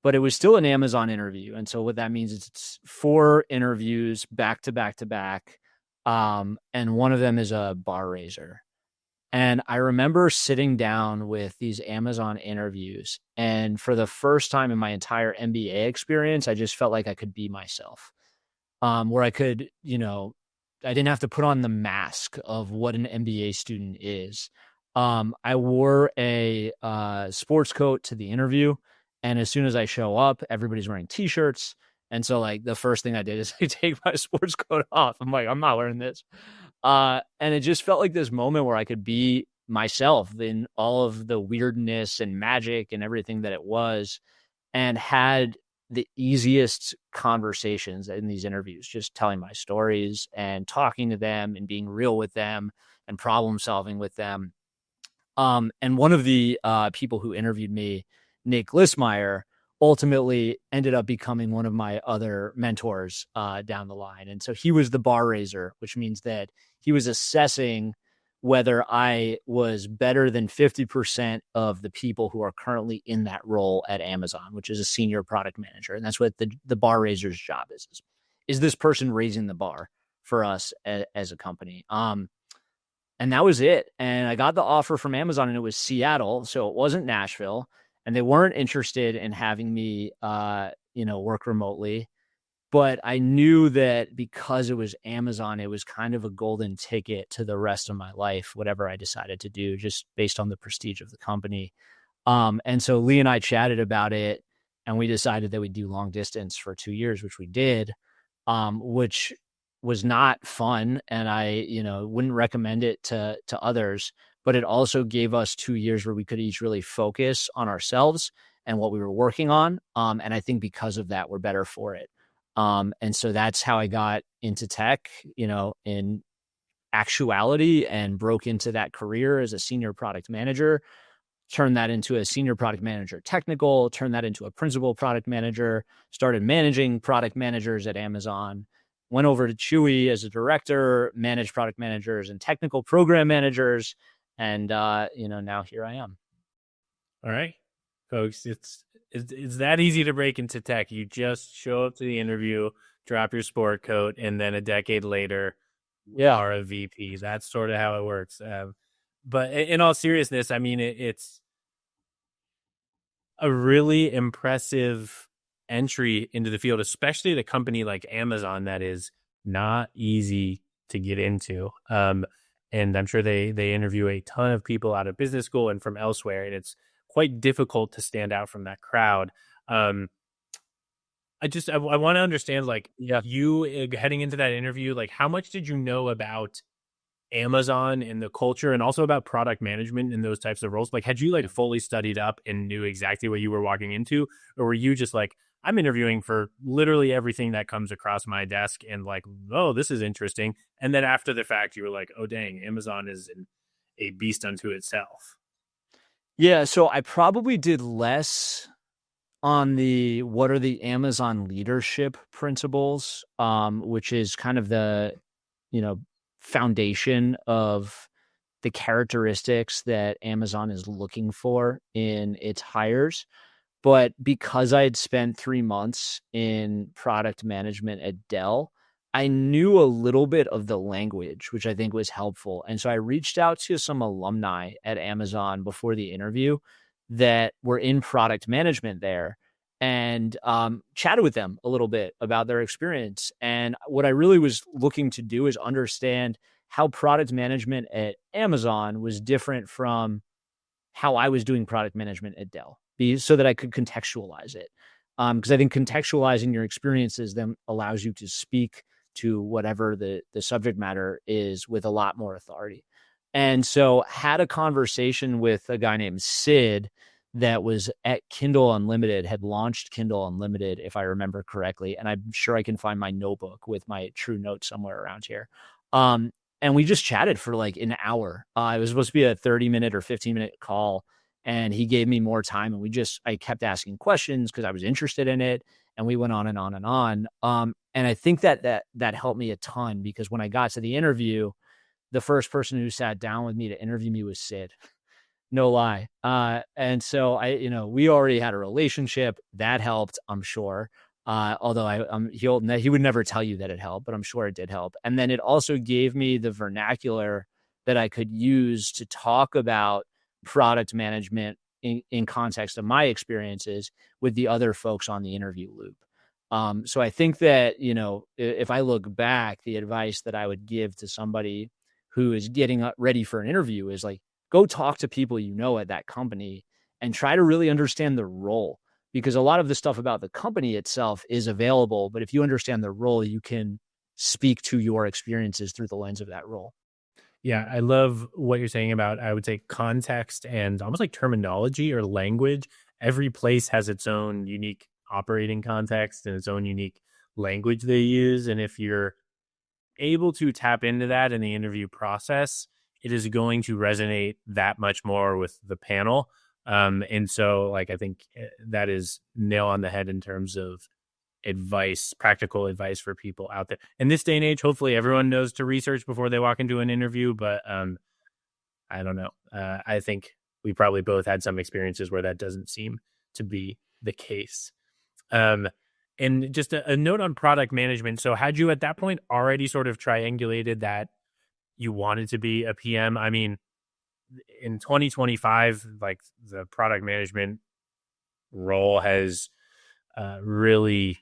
but it was still an Amazon interview. And so what that means is it's 4 interviews back to back to back. And one of them is a bar raiser. And I remember sitting down with these Amazon interviews. And for the first time in my entire MBA experience, I just felt like I could be myself, where I could, I didn't have to put on the mask of what an MBA student is. I wore a sports coat to the interview. And as soon as I show up, everybody's wearing t-shirts. And so like the first thing I did is I take my sports coat off. I'm like, I'm not wearing this. And it just felt like this moment where I could be myself in all of the weirdness and magic and everything that it was, and had the easiest conversations in these interviews, just telling my stories and talking to them and being real with them and problem solving with them. And one of the people who interviewed me, Nick Lissmeyer, ultimately ended up becoming one of my other mentors down the line. And so he was the bar raiser, which means that he was assessing whether I was better than 50% of the people who are currently in that role at Amazon, which is a senior product manager. And that's what the bar raiser's job is this person raising the bar for us as a company. And that was it. And I got the offer from Amazon, and it was Seattle. So it wasn't Nashville, and they weren't interested in having me, work remotely. But I knew that because it was Amazon, it was kind of a golden ticket to the rest of my life, whatever I decided to do, just based on the prestige of the company. And so Lee and I chatted about it, and we decided that we'd do long distance for 2 years, which we did, which was not fun. And I, wouldn't recommend it to others, but it also gave us 2 years where we could each really focus on ourselves and what we were working on. And I think because of that, we're better for it. And so that's how I got into tech, in actuality, and broke into that career as a senior product manager, turned that into a senior product manager technical, turned that into a principal product manager, started managing product managers at Amazon, went over to Chewy as a director, managed product managers and technical program managers. And, now here I am. All right, folks, it's that easy to break into tech. You just show up to the interview, drop your sport coat, and then a decade later, are a VP. That's sort of how it works. But in all seriousness, I mean, it's a really impressive entry into the field, especially at a company like Amazon that is not easy to get into. And I'm sure they interview a ton of people out of business school and from elsewhere, and it's quite difficult to stand out from that crowd. I want to understand, you heading into that interview, like how much did you know about Amazon and the culture, and also about product management and those types of roles? Like, had you fully studied up and knew exactly what you were walking into, or were you just like, I'm interviewing for literally everything that comes across my desk, and oh, this is interesting, and then after the fact you were like, oh dang, Amazon is a beast unto itself? Yeah. So I probably did less on the what are the Amazon leadership principles, which is kind of the, foundation of the characteristics that Amazon is looking for in its hires. But because I had spent 3 months in product management at Dell, I knew a little bit of the language, which I think was helpful. And so I reached out to some alumni at Amazon before the interview that were in product management there and chatted with them a little bit about their experience. And what I really was looking to do is understand how product management at Amazon was different from how I was doing product management at Dell, so that I could contextualize it. Because I think contextualizing your experiences then allows you to speak to whatever the subject matter is with a lot more authority. And so had a conversation with a guy named Sid that was at Kindle Unlimited, had launched Kindle Unlimited, if I remember correctly. And I'm sure I can find my notebook with my true notes somewhere around here. Um, and we just chatted for like an hour. It was supposed to be a 30-minute or 15-minute call. And he gave me more time. And I kept asking questions because I was interested in it. And we went on and on and on. And I think that helped me a ton because when I got to the interview, the first person who sat down with me to interview me was Sid. No lie. And so we already had a relationship that helped, I'm sure. Although he would never tell you that it helped, but I'm sure it did help. And then it also gave me the vernacular that I could use to talk about product management in context of my experiences with the other folks on the interview loop. So I think that, if I look back, the advice that I would give to somebody who is getting ready for an interview is like, go talk to people at that company and try to really understand the role, because a lot of the stuff about the company itself is available. But if you understand the role, you can speak to your experiences through the lens of that role. Yeah, I love what you're saying about, I would say, context and almost like terminology or language. Every place has its own unique operating context and its own unique language they use. And if you're able to tap into that in the interview process, it is going to resonate that much more with the panel. And so, like, I think that is nail on the head in terms of advice, practical advice for people out there. In this day and age, hopefully everyone knows to research before they walk into an interview, but I don't know. I think we probably both had some experiences where that doesn't seem to be the case. And just a note on product management. So had you at that point already sort of triangulated that you wanted to be a PM? I mean, in 2025, like the product management role has really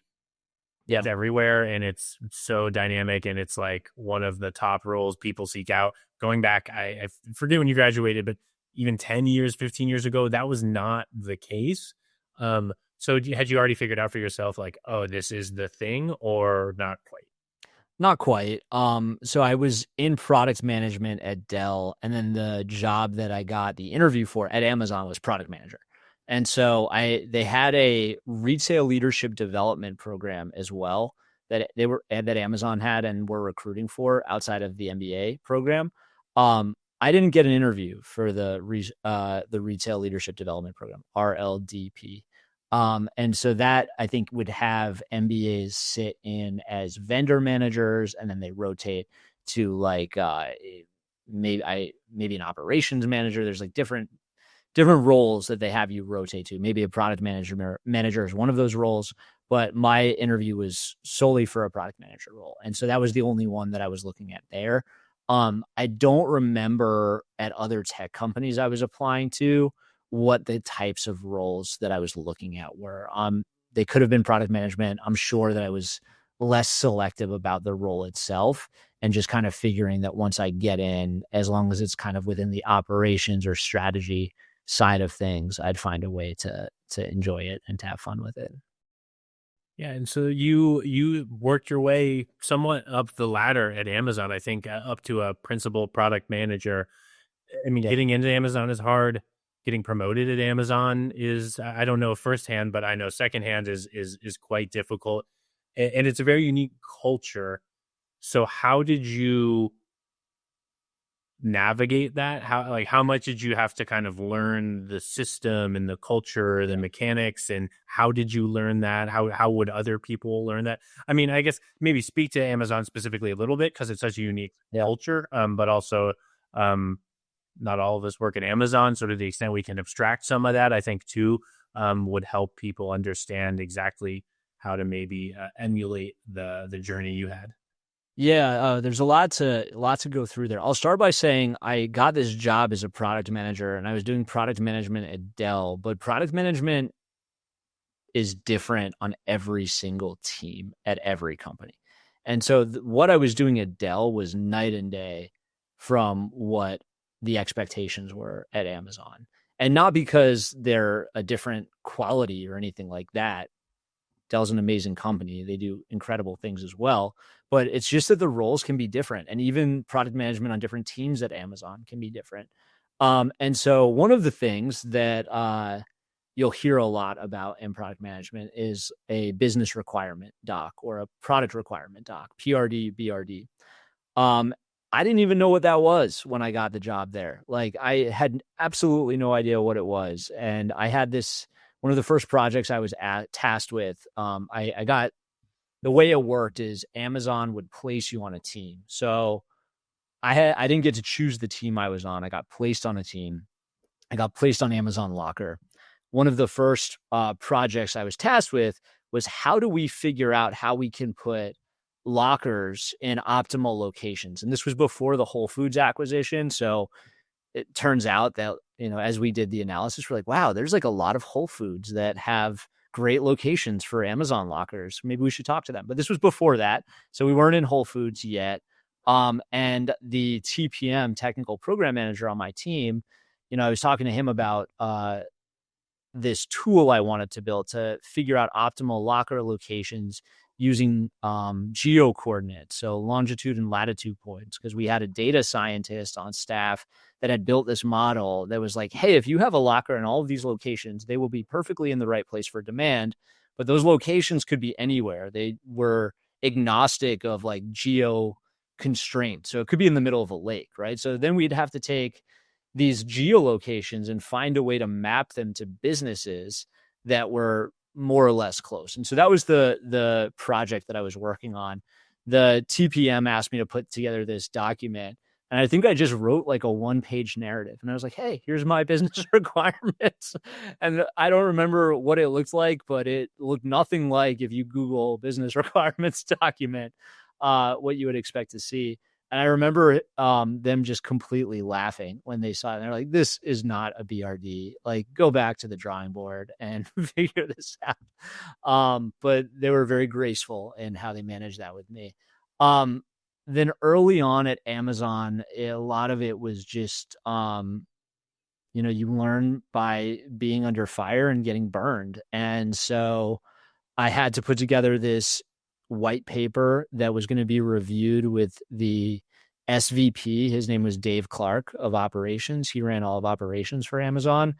Yeah. it's everywhere, and it's so dynamic, and it's like one of the top roles people seek out. Going back, I forget when you graduated, but even 10 years, 15 years ago, that was not the case. So had you already figured out for yourself, like, oh, this is the thing, or not quite? Not quite. So I was in product management at Dell, and then the job that I got the interview for at Amazon was product manager. And so they had a retail leadership development program as well that Amazon had and were recruiting for outside of the MBA program. I didn't get an interview for the retail leadership development program, RLDP. And so that I think would have MBAs sit in as vendor managers, and then they rotate to like maybe an operations manager. There's like different roles that they have you rotate to. Maybe a product manager is one of those roles, but my interview was solely for a product manager role. And so that was the only one that I was looking at there. I don't remember at other tech companies I was applying to what the types of roles that I was looking at were. They could have been product management. I'm sure that I was less selective about the role itself and just kind of figuring that once I get in, as long as it's kind of within the operations or strategy side of things, I'd find a way to enjoy it and to have fun with it. Yeah, and so you worked your way somewhat up the ladder at Amazon, I think, up to a principal product manager. I mean, Yeah. getting into Amazon is hard. Getting promoted at Amazon is, I don't know firsthand, but I know secondhand is quite difficult, and it's a very unique culture. So how did you navigate that? How much did you have to kind of learn the system and the culture, the mechanics, and how did you learn that? How would other people learn that? I mean, I guess maybe speak to Amazon specifically a little bit because it's such a unique culture, but also not all of us work at Amazon. So to the extent we can abstract some of that, I think too, would help people understand exactly how to maybe emulate the journey you had. Yeah, there's a lot to go through there. I'll start by saying I got this job as a product manager, and I was doing product management at Dell. But product management is different on every single team at every company, and so what I was doing at Dell was night and day from what the expectations were at Amazon, and not because they're a different quality or anything like that. Dell's an amazing company. They do incredible things as well. But it's just that the roles can be different. And even product management on different teams at Amazon can be different. And so one of the things that you'll hear a lot about in product management is a business requirement doc or a product requirement doc, PRD, BRD. Um, I didn't even know what that was when I got the job there. Like I had absolutely no idea what it was. And I had this one of the first projects I was tasked with. I got the way it worked is Amazon would place you on a team. So I didn't get to choose the team I was on. I got placed on a team. I got placed on Amazon Locker. One of the first projects I was tasked with was how do we figure out how we can put lockers in optimal locations. And this was before the Whole Foods acquisition. So it turns out that, as we did the analysis, we're like, wow, there's like a lot of Whole Foods that have great locations for Amazon lockers. Maybe we should talk to them. But this was before that. So we weren't in Whole Foods yet. And the TPM, technical program manager on my team, I was talking to him about this tool I wanted to build to figure out optimal locker locations using geo coordinates, so longitude and latitude points, because we had a data scientist on staff that had built this model that was like, hey, if you have a locker in all of these locations, they will be perfectly in the right place for demand, but those locations could be anywhere. They were agnostic of like geo constraints. So it could be in the middle of a lake, right? So then we'd have to take these geolocations and find a way to map them to businesses that were more or less close. And so that was the project that I was working on. The TPM asked me to put together this document, and I think I just wrote like a one-page narrative. And I was like, hey, here's my business requirements. And I don't remember what it looked like, but it looked nothing like, if you Google business requirements document, what you would expect to see. And I remember them just completely laughing when they saw it. They're like, this is not a BRD. Like, go back to the drawing board and figure this out. But they were very graceful in how they managed that with me. Then early on at Amazon, a lot of it was just, you learn by being under fire and getting burned. And so I had to put together this white paper that was going to be reviewed with the SVP. His name was Dave Clark of operations. He ran all of operations for Amazon.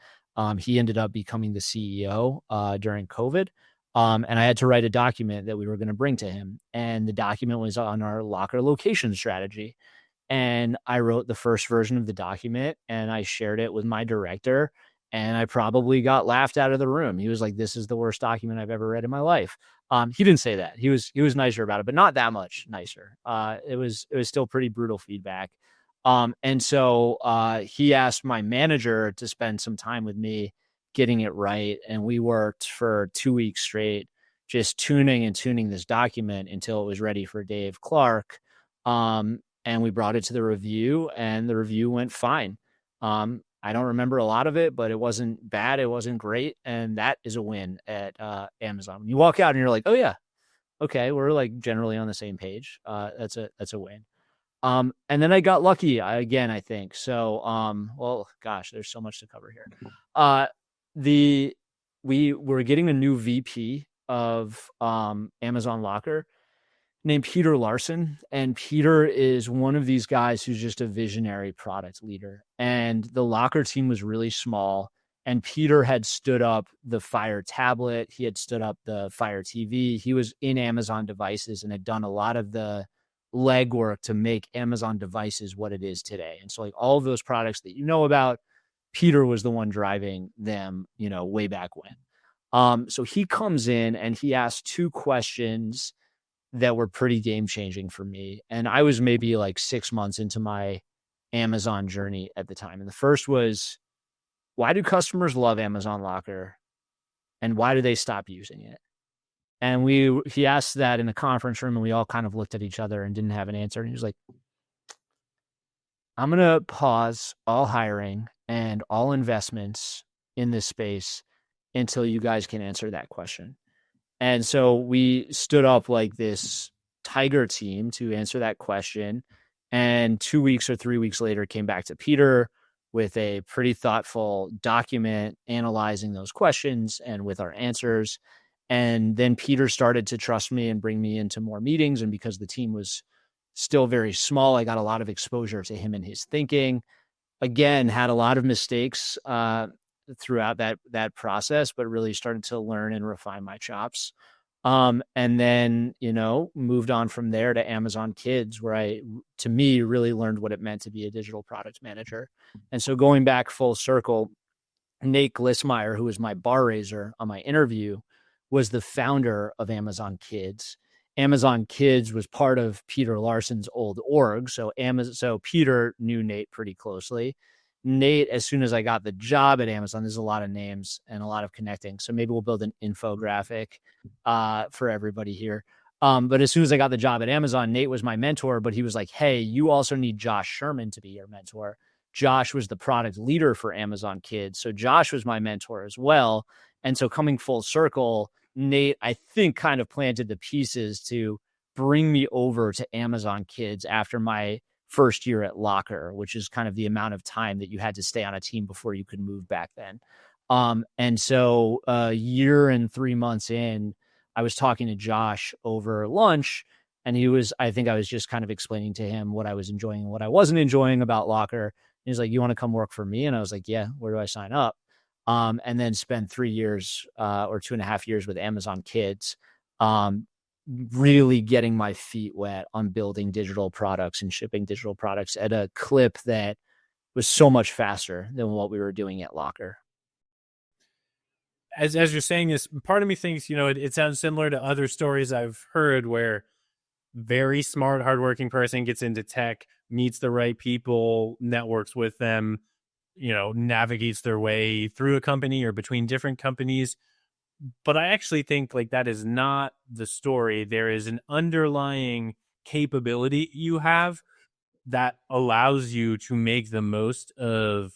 He ended up becoming the CEO during COVID. And I had to write a document that we were going to bring to him. And the document was on our locker location strategy. And I wrote the first version of the document and I shared it with my director. And I probably got laughed out of the room. He was like, this is the worst document I've ever read in my life. He didn't say that. He was nicer about it, but not that much nicer. It was still pretty brutal feedback. And so he asked my manager to spend some time with me getting it right. And we worked for 2 weeks straight, just tuning this document until it was ready for Dave Clark. And we brought it to the review, and the review went fine. I don't remember a lot of it, but it wasn't bad. It wasn't great. And that is a win at Amazon. When you walk out and you're like, oh yeah, okay, we're like generally on the same page. That's a win. And then I got lucky again, I think. So, well, gosh, there's so much to cover here. We were getting a new VP of Amazon Locker named Peter Larson. And Peter is one of these guys who's just a visionary product leader. And the Locker team was really small. And Peter had stood up the Fire tablet. He had stood up the Fire TV. He was in Amazon devices and had done a lot of the legwork to make Amazon devices what it is today. And so like all of those products that you know about, Peter was the one driving them, way back when. So he comes in and he asks two questions that were pretty game changing for me. And I was maybe like 6 months into my Amazon journey at the time. And the first was, why do customers love Amazon Locker? and why do they stop using it? And he asked that in the conference room, and we all kind of looked at each other and didn't have an answer. And he was like, I'm going to pause all hiring and all investments in this space until you guys can answer that question. And so we stood up like this tiger team to answer that question. And 2 weeks or 3 weeks later, came back to Peter with a pretty thoughtful document analyzing those questions and with our answers. And then Peter started to trust me and bring me into more meetings. And because the team was still very small, I got a lot of exposure to him and his thinking. Again, had a lot of mistakes throughout that process, but really started to learn and refine my chops. And then, moved on from there to Amazon Kids, where to me, really learned what it meant to be a digital product manager. And so going back full circle, Nate Glissmeyer, who was my bar raiser on my interview, was the founder of Amazon Kids. Amazon Kids was part of Peter Larson's old org. So Peter knew Nate pretty closely. Nate, as soon as I got the job at Amazon, there's a lot of names and a lot of connecting. So maybe we'll build an infographic for everybody here. But as soon as I got the job at Amazon, Nate was my mentor, but he was like, hey, you also need Josh Sherman to be your mentor. Josh was the product leader for Amazon Kids. So Josh was my mentor as well. And so coming full circle, Nate, I think, kind of planted the pieces to bring me over to Amazon Kids after my first year at Locker, which is kind of the amount of time that you had to stay on a team before you could move back then. And so a year and 3 months in, I was talking to Josh over lunch, and I think I was just kind of explaining to him what I was enjoying and what I wasn't enjoying about Locker. He's like, you want to come work for me? And I was like, yeah, where do I sign up? And then spend 3 years or 2.5 years with Amazon Kids, really getting my feet wet on building digital products and shipping digital products at a clip that was so much faster than what we were doing at Locker. As you're saying this, part of me thinks, it sounds similar to other stories I've heard where very smart, hardworking person gets into tech, meets the right people, networks with them, navigates their way through a company or between different companies. But I actually think like that is not the story. There is an underlying capability you have that allows you to make the most of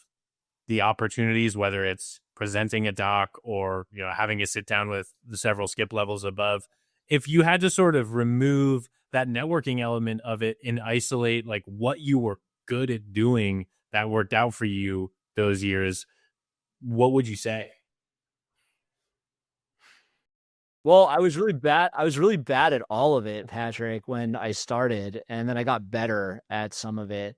the opportunities, whether it's presenting a doc or, having a sit down with the several skip levels above. If you had to sort of remove that networking element of it and isolate like what you were good at doing that worked out for you those years, what would you say? Well, I was really bad. I was really bad at all of it, Patrick, when I started, and then I got better at some of it.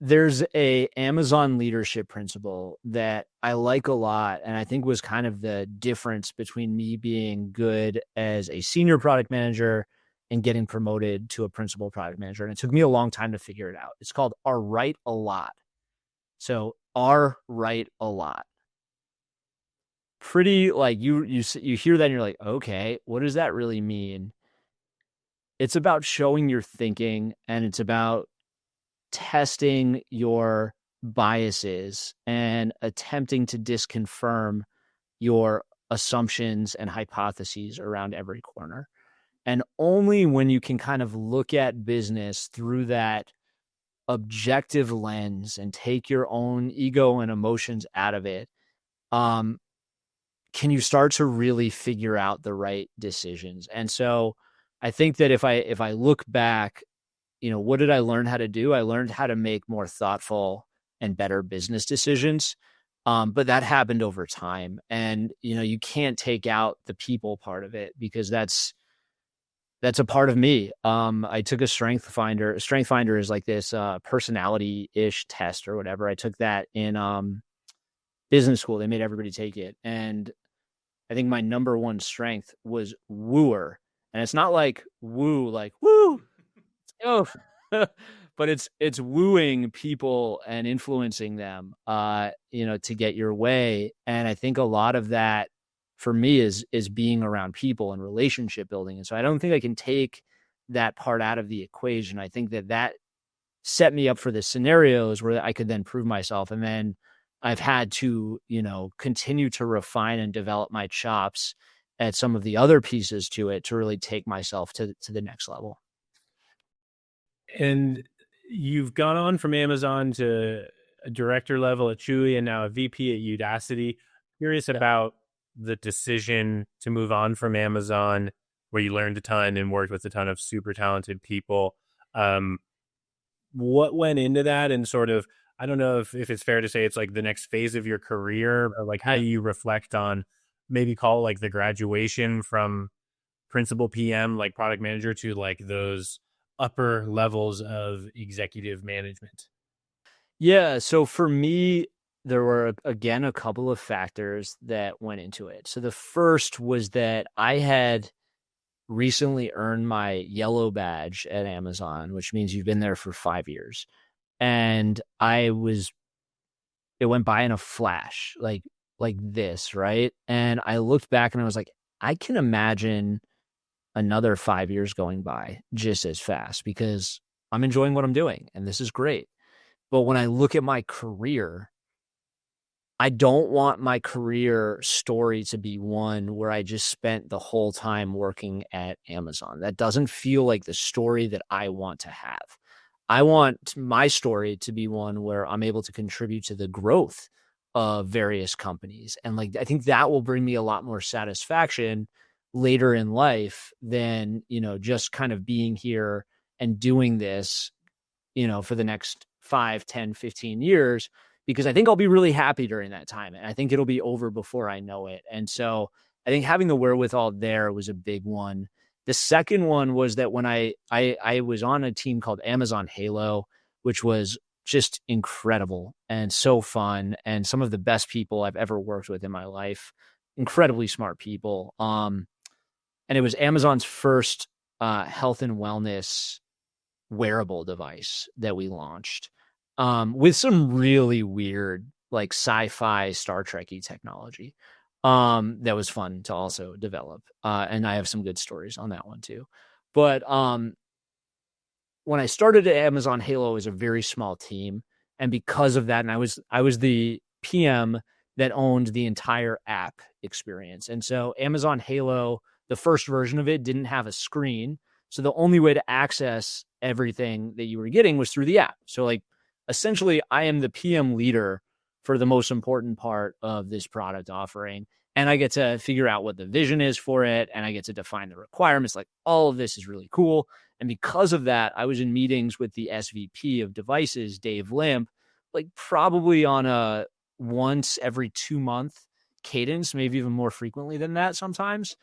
There's a Amazon leadership principle that I like a lot, and I think was kind of the difference between me being good as a senior product manager and getting promoted to a principal product manager. And it took me a long time to figure it out. It's called R Right a Lot. So R Right a Lot. Pretty like you hear that and you're like, okay, what does that really mean? It's about showing your thinking, and it's about testing your biases and attempting to disconfirm your assumptions and hypotheses around every corner. And only when you can kind of look at business through that objective lens and take your own ego and emotions out of it, can you start to really figure out the right decisions. And so I think that if I look back, what did I learn how to do? I learned how to make more thoughtful and better business decisions. But that happened over time. And, you can't take out the people part of it because that's a part of me. I took a strength finder. A strength finder is like this personality-ish test or whatever. I took that in business school. They made everybody take it. And I think my number one strength was wooer. And it's not like woo, like woo, oh, but it's wooing people and influencing them, to get your way. And I think a lot of that for me is being around people and relationship building. And so I don't think I can take that part out of the equation. I think that set me up for the scenarios where I could then prove myself. And then I've had to, continue to refine and develop my chops at some of the other pieces to it to really take myself to the next level. And you've gone on from Amazon to a director level at Chewy and now a VP at Udacity. Curious Yeah. about the decision to move on from Amazon, where you learned a ton and worked with a ton of super talented people. Um, what went into that, and sort of, I don't know if it's fair to say it's like the next phase of your career, or like how you reflect on, maybe call it like the graduation from principal PM, like product manager, to like those upper levels of executive management. Yeah. So for me, there were again a couple of factors that went into it. So the first was that I had recently earned my yellow badge at Amazon, which means you've been there for 5 years. And it went by in a flash, like this, right? And I looked back and I was like, I can imagine another 5 years going by just as fast because I'm enjoying what I'm doing and this is great. But when I look at my career, I don't want my career story to be one where I just spent the whole time working at Amazon. That doesn't feel like the story that I want to have. I want my story to be one where I'm able to contribute to the growth of various companies. And like I think that will bring me a lot more satisfaction later in life than, just kind of being here and doing this, for the next 5, 10, 15 years, because I think I'll be really happy during that time. And I think it'll be over before I know it. And so I think having the wherewithal there was a big one. The second one was that when I was on a team called Amazon Halo, which was just incredible and so fun and some of the best people I've ever worked with in my life, incredibly smart people. And it was Amazon's first health and wellness wearable device that we launched, with some really weird, like sci-fi Star Trek-y technology, that was fun to also develop. And I have some good stories on that one too. But when I started at Amazon Halo, it was a very small team, and because of that, and I was the PM that owned the entire app experience. And so Amazon Halo, the first version of it, didn't have a screen, so the only way to access everything that you were getting was through the app. So like essentially, I am the PM leader for the most important part of this product offering. And I get to figure out what the vision is for it. And I get to define the requirements. Like all of this is really cool. And because of that, I was in meetings with the SVP of devices, Dave Limp, like probably on a once every 2 month cadence, maybe even more frequently than that sometimes.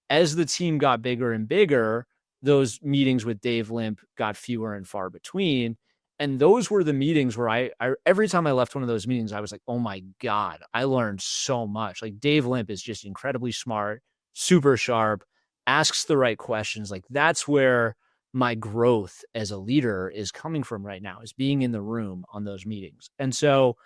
As the team got bigger and bigger, those meetings with Dave Limp got fewer and far between. And those were the meetings where I every time I left one of those meetings, I was like, oh my God, I learned so much. Like Dave Limp is just incredibly smart, super sharp, asks the right questions. Like that's where my growth as a leader is coming from right now, is being in the room on those meetings. And so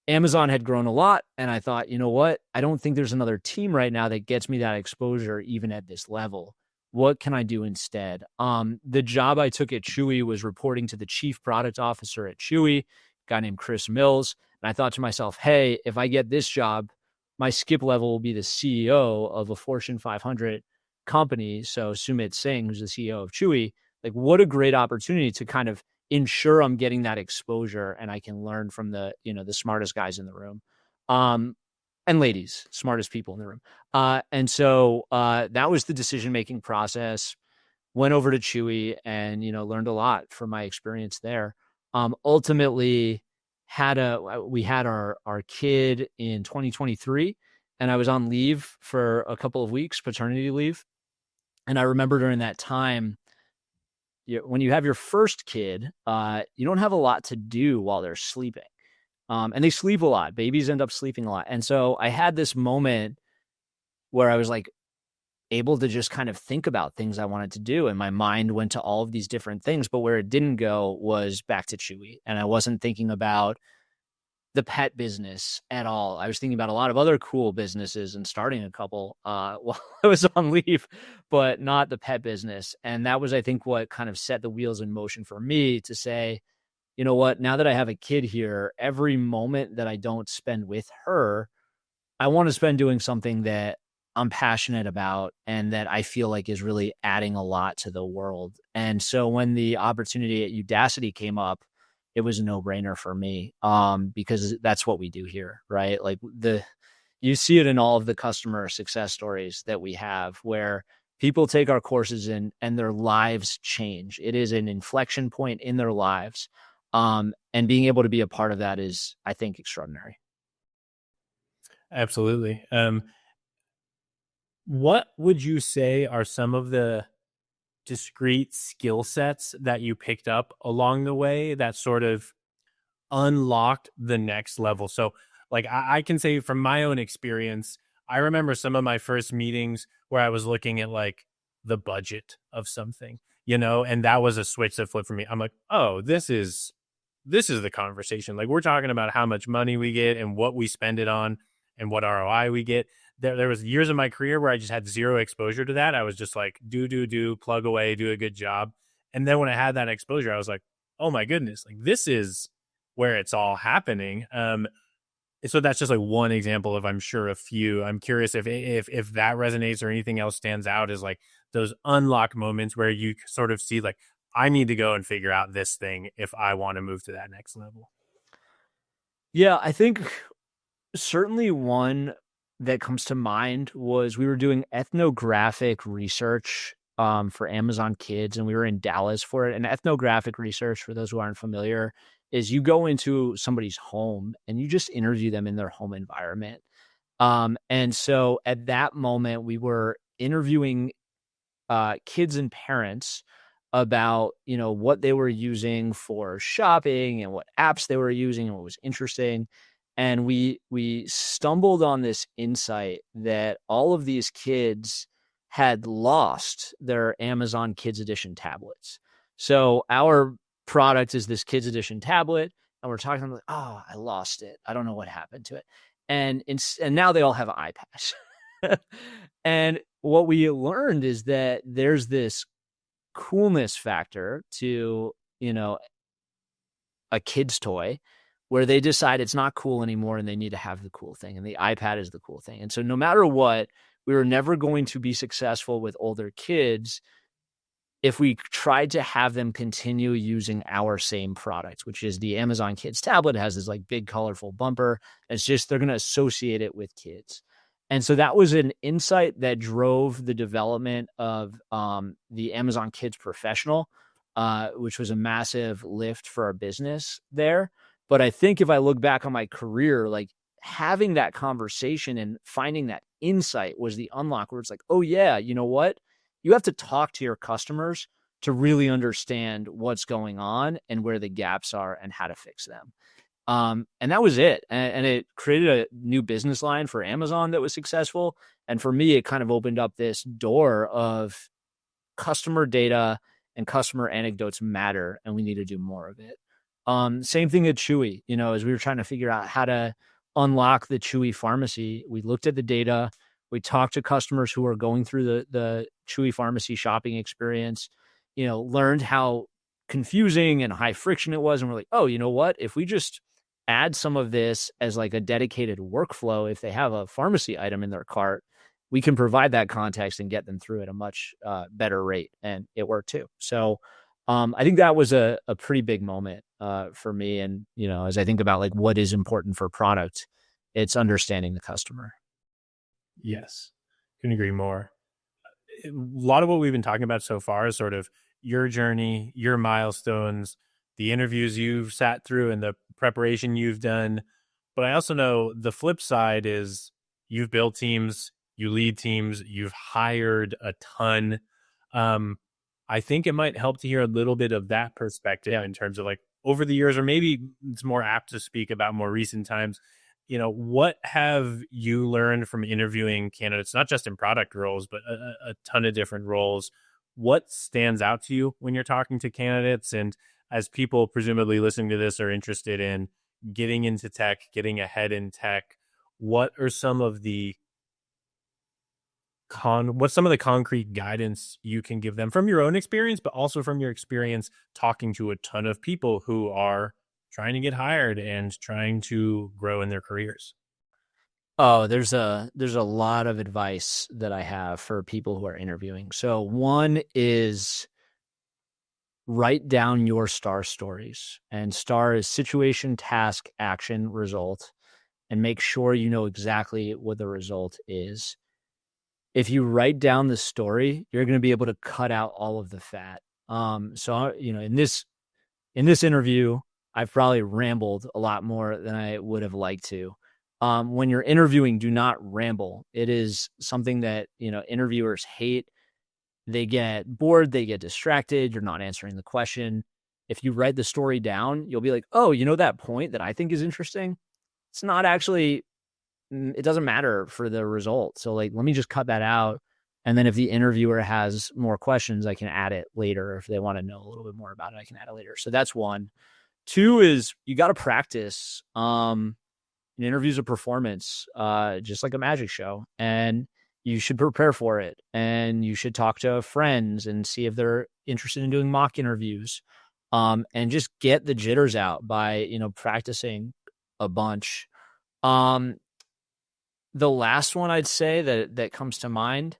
Amazon had grown a lot. And I thought, you know what? I don't think there's another team right now that gets me that exposure, even at this level. What can I do instead? The job I took at Chewy was reporting to the chief product officer at Chewy, a guy named Chris Mills. And I thought to myself, hey, if I get this job, my skip level will be the CEO of a Fortune 500 company. So Sumit Singh, who's the CEO of Chewy, like what a great opportunity to kind of ensure I'm getting that exposure and I can learn from the smartest guys in the room. And ladies, smartest people in the room. And so that was the decision-making process. Went over to Chewy and, learned a lot from my experience there. Ultimately we had our kid in 2023, and I was on leave for a couple of weeks, paternity leave. And I remember during that time, when you have your first kid, you don't have a lot to do while they're sleeping. And they sleep a lot. Babies end up sleeping a lot. And so I had this moment where I was like able to just kind of think about things I wanted to do. And my mind went to all of these different things, but where it didn't go was back to Chewy. And I wasn't thinking about the pet business at all. I was thinking about a lot of other cool businesses and starting a couple while I was on leave, but not the pet business. And that was, I think, what kind of set the wheels in motion for me to say, you know what, now that I have a kid here, every moment that I don't spend with her, I want to spend doing something that I'm passionate about and that I feel like is really adding a lot to the world. And so when the opportunity at Udacity came up, it was a no-brainer for me, because that's what we do here, right? Like you see it in all of the customer success stories that we have where people take our courses and their lives change. It is an inflection point in their lives. And being able to be a part of that is, I think, extraordinary. Absolutely. What would you say are some of the discrete skill sets that you picked up along the way that sort of unlocked the next level? So, like, I can say from my own experience, I remember some of my first meetings where I was looking at like the budget of something, and that was a switch that flipped for me. I'm like, oh, this is the conversation. Like, we're talking about how much money we get and what we spend it on and what ROI we get. There was years of my career where I just had zero exposure to that. I was just like, do, plug away, do a good job. And then when I had that exposure, I was like, oh my goodness, like this is where it's all happening. So that's just like one example of, I'm sure, a few. I'm curious if that resonates or anything else stands out as like those unlock moments where you sort of see like, I need to go and figure out this thing if I want to move to that next level. Yeah, I think certainly one that comes to mind was we were doing ethnographic research for Amazon Kids, and we were in Dallas for it. And ethnographic research, for those who aren't familiar, is you go into somebody's home and you just interview them in their home environment. And so at that moment, we were interviewing kids and parents about what they were using for shopping and what apps they were using and what was interesting. And we stumbled on this insight that all of these kids had lost their Amazon Kids Edition tablets. So our product is this Kids Edition tablet, and we're talking like, oh, I lost it. I don't know what happened to it. And now they all have iPads. And what we learned is that there's this coolness factor to, a kid's toy where they decide it's not cool anymore and they need to have the cool thing. And the iPad is the cool thing. And so no matter what, we were never going to be successful with older kids if we tried to have them continue using our same product, which is the Amazon Kids tablet. It has this like big colorful bumper. It's just, they're going to associate it with kids. And so that was an insight that drove the development of the Amazon Kids Professional, which was a massive lift for our business there. But I think if I look back on my career, like having that conversation and finding that insight was the unlock where it's like, oh yeah, you know what? You have to talk to your customers to really understand what's going on and where the gaps are and how to fix them. And that was it. And it created a new business line for Amazon that was successful. And for me, it kind of opened up this door of customer data and customer anecdotes matter, and we need to do more of it. Same thing at Chewy, as we were trying to figure out how to unlock the Chewy pharmacy, we looked at the data, we talked to customers who are going through the Chewy pharmacy shopping experience, learned how confusing and high friction it was. And we're like, oh, you know what? If we just add some of this as like a dedicated workflow, if they have a pharmacy item in their cart, we can provide that context and get them through at a much better rate. And it worked too. So I think that was a pretty big moment for me. And, as I think about like what is important for product, it's understanding the customer. Yes, couldn't agree more. A lot of what we've been talking about so far is sort of your journey, your milestones, the interviews you've sat through and the preparation you've done. But I also know the flip side is you've built teams, you lead teams, you've hired a ton. I think it might help to hear a little bit of that perspective in terms of like over the years, or maybe it's more apt to speak about more recent times. What have you learned from interviewing candidates, not just in product roles, but a ton of different roles? What stands out to you when you're talking to candidates? And as people presumably listening to this are interested in getting into tech, getting ahead in tech, what are some of the what's some of the concrete guidance you can give them from your own experience, but also from your experience talking to a ton of people who are trying to get hired and trying to grow in their careers? Oh, there's a lot of advice that I have for people who are interviewing. So one is write down your star stories, and star is situation, task, action, result, and make sure you know exactly what the result is. If you write down the story, you're going to be able to cut out all of the fat. So in this interview, I've probably rambled a lot more than I would have liked to. When you're interviewing, do not ramble. It is something that interviewers hate. They get bored, they get distracted. You're not answering the question. If you write the story down, you'll be like, oh, that point that I think is interesting. It's not actually. It doesn't matter for the result. So like, let me just cut that out. And then if the interviewer has more questions, I can add it later. If they want to know a little bit more about it, I can add it later. So that's one. Two is you got to practice. An interview's a performance, just like a magic show, and you should prepare for it. And you should talk to friends and see if they're interested in doing mock interviews, and just get the jitters out by practicing a bunch. The last one I'd say that comes to mind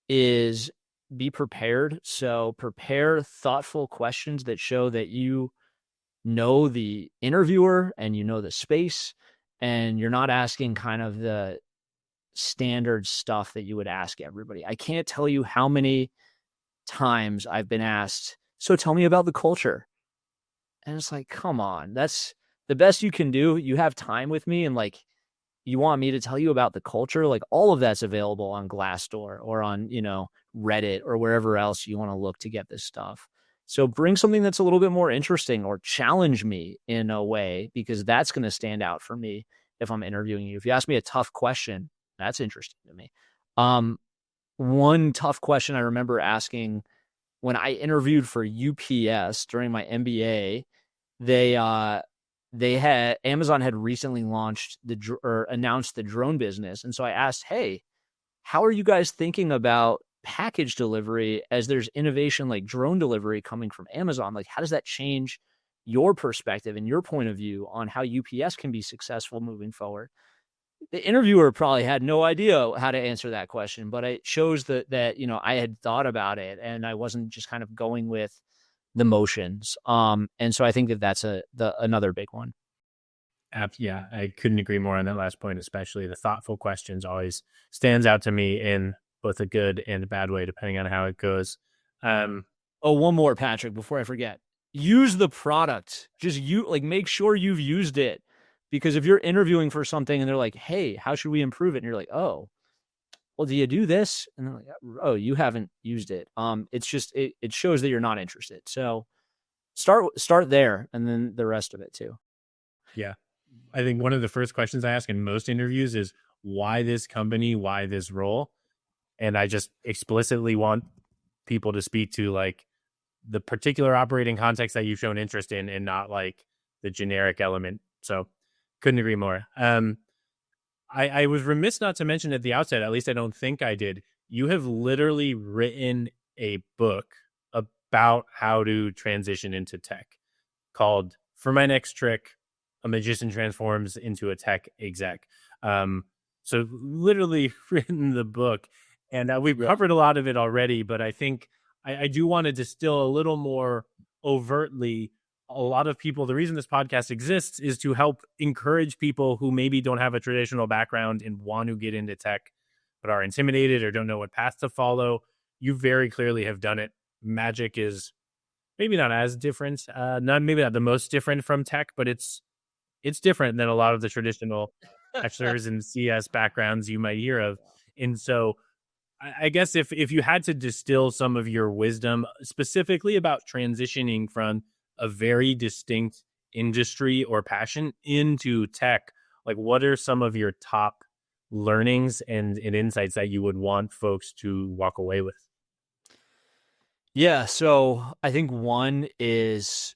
is be prepared. So prepare thoughtful questions that show that you know the interviewer and you know the space, and you're not asking kind of the standard stuff that you would ask everybody. I can't tell you how many times I've been asked, so tell me about the culture. And it's like, come on, that's the best you can do. You have time with me, and like, you want me to tell you about the culture? Like, all of that's available on Glassdoor or on, Reddit or wherever else you want to look to get this stuff. So bring something that's a little bit more interesting, or challenge me in a way, because that's going to stand out for me if I'm interviewing you. If you ask me a tough question, that's interesting to me. One tough question I remember asking when I interviewed for UPS during my MBA, Amazon had recently launched or announced the drone business. And so I asked, hey, how are you guys thinking about package delivery as there's innovation like drone delivery coming from Amazon? Like, how does that change your perspective and your point of view on how UPS can be successful moving forward? The interviewer probably had no idea how to answer that question, but it shows that I had thought about it and I wasn't just kind of going with the motions. And so I think that's another big one. Yeah, I couldn't agree more on that last point, especially the thoughtful questions always stands out to me in both a good and a bad way, depending on how it goes. One more, Patrick, before I forget. Use the product. Just make sure you've used it. Because if you're interviewing for something and they're like, hey, how should we improve it? And you're like, oh, well, do you do this? And they're like, oh, you haven't used it. It's just, it shows that you're not interested. So start there, and then the rest of it too. Yeah. I think one of the first questions I ask in most interviews is, why this company, why this role? And I just explicitly want people to speak to like the particular operating context that you've shown interest in, and not like the generic element. So couldn't agree more. I was remiss not to mention at the outset, at least I don't think I did, you have literally written a book about how to transition into tech called For My Next Trick, A Magician Transforms into a Tech Exec. So literally written the book, and we've covered a lot of it already, but I think I do want to distill a little more overtly. A lot of people, the reason this podcast exists is to help encourage people who maybe don't have a traditional background and want to get into tech, but are intimidated or don't know what path to follow. You very clearly have done it. Magic is maybe not as different, maybe not the most different from tech, but it's different than a lot of the traditional bachelor's and CS backgrounds you might hear of. And so I guess if you had to distill some of your wisdom specifically about transitioning from a very distinct industry or passion into tech, like, what are some of your top learnings and insights that you would want folks to walk away with? Yeah. So I think one is,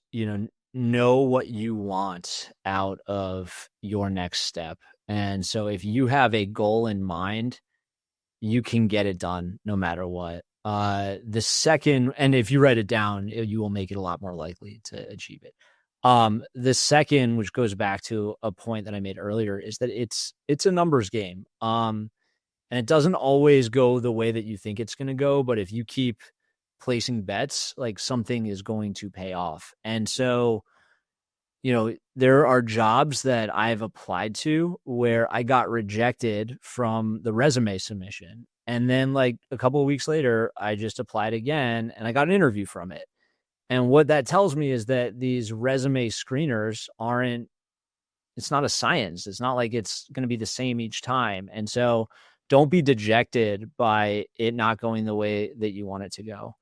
know what you want out of your next step. And so if you have a goal in mind, you can get it done no matter what. The second, and if you write it down, you will make it a lot more likely to achieve it. The second, which goes back to a point that I made earlier, is that it's a numbers game. And it doesn't always go the way that you think it's going to go, but if you keep placing bets, like something is going to pay off. And so, there are jobs that I've applied to where I got rejected from the resume submission. And then, like, a couple of weeks later, I just applied again and I got an interview from it. And what that tells me is that these resume screeners aren't, it's not a science. It's not like it's going to be the same each time. And so don't be dejected by it not going the way that you want it to go.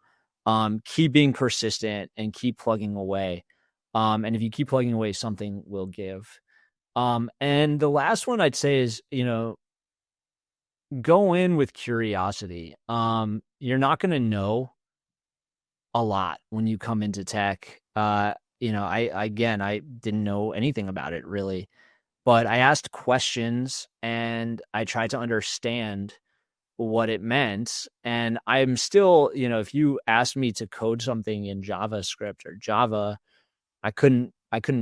Keep being persistent and keep plugging away. And if you keep plugging away, something will give. And the last one I'd say is, go in with curiosity. You're not going to know a lot when you come into tech. I didn't know anything about it really, but I asked questions and I tried to understand what it meant. And I'm still, if you asked me to code something in JavaScript or Java, I couldn't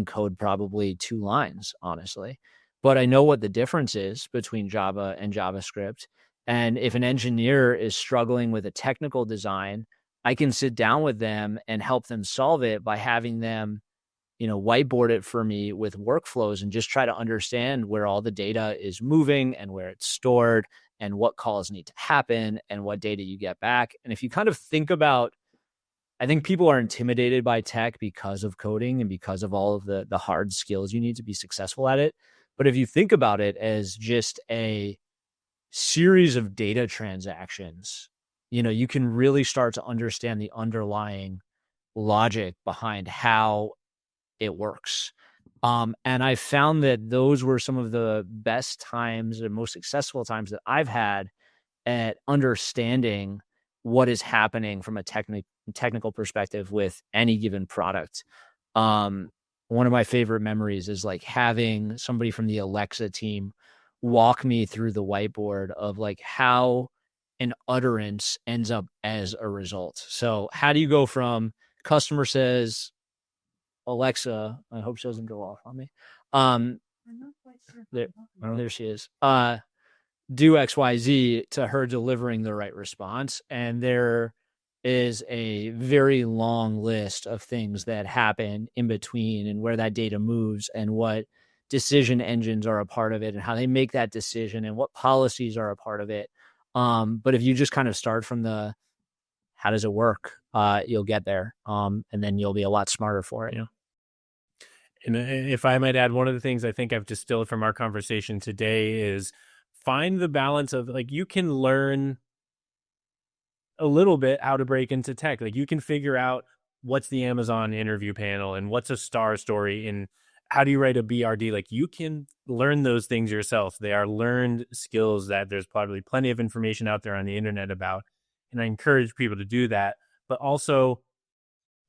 code probably 2 lines, honestly. But I know what the difference is between Java and JavaScript. And if an engineer is struggling with a technical design, I can sit down with them and help them solve it by having them, whiteboard it for me with workflows and just try to understand where all the data is moving and where it's stored and what calls need to happen and what data you get back. And if you kind of think about, I think people are intimidated by tech because of coding and because of all of the hard skills you need to be successful at it. But if you think about it as just a series of data transactions, you can really start to understand the underlying logic behind how it works. And I found that those were some of the best times and most successful times that I've had at understanding what is happening from a technical perspective with any given product. One of my favorite memories is like having somebody from the Alexa team walk me through the whiteboard of like how an utterance ends up as a result. So how do you go from customer says, Alexa, I hope she doesn't go off on me. There she is. Do XYZ to her delivering the right response. And there is a very long list of things that happen in between and where that data moves and what decision engines are a part of it and how they make that decision and what policies are a part of it. But if you just kind of start from the how does it work, you'll get there. And then you'll be a lot smarter for it. And if I might add, one of the things I think I've distilled from our conversation today is find the balance of like, you can learn a little bit how to break into tech. Like you can figure out what's the Amazon interview panel and what's a star story and how do you write a BRD? Like you can learn those things yourself. They are learned skills that there's probably plenty of information out there on the internet about. And I encourage people to do that, but also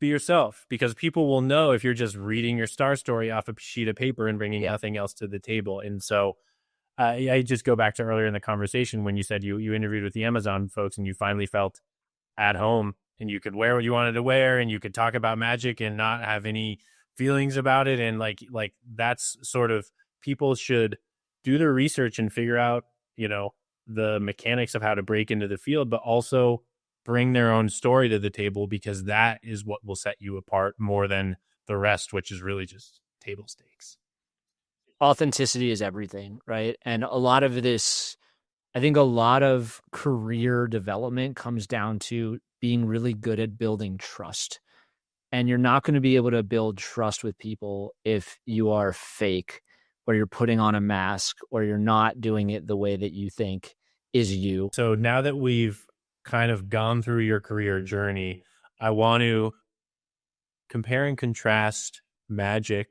be yourself, because people will know if you're just reading your star story off a sheet of paper and bringing nothing else to the table. And so I just go back to earlier in the conversation when you said you interviewed with the Amazon folks and you finally felt at home and you could wear what you wanted to wear and you could talk about magic and not have any feelings about it. And like that's sort of, people should do their research and figure out, the mechanics of how to break into the field, but also bring their own story to the table, because that is what will set you apart more than the rest, which is really just table stakes. Authenticity is everything, right? And a lot of this, I think a lot of career development comes down to being really good at building trust. And you're not going to be able to build trust with people if you are fake or you're putting on a mask or you're not doing it the way that you think is you. So now that we've kind of gone through your career journey, I want to compare and contrast magic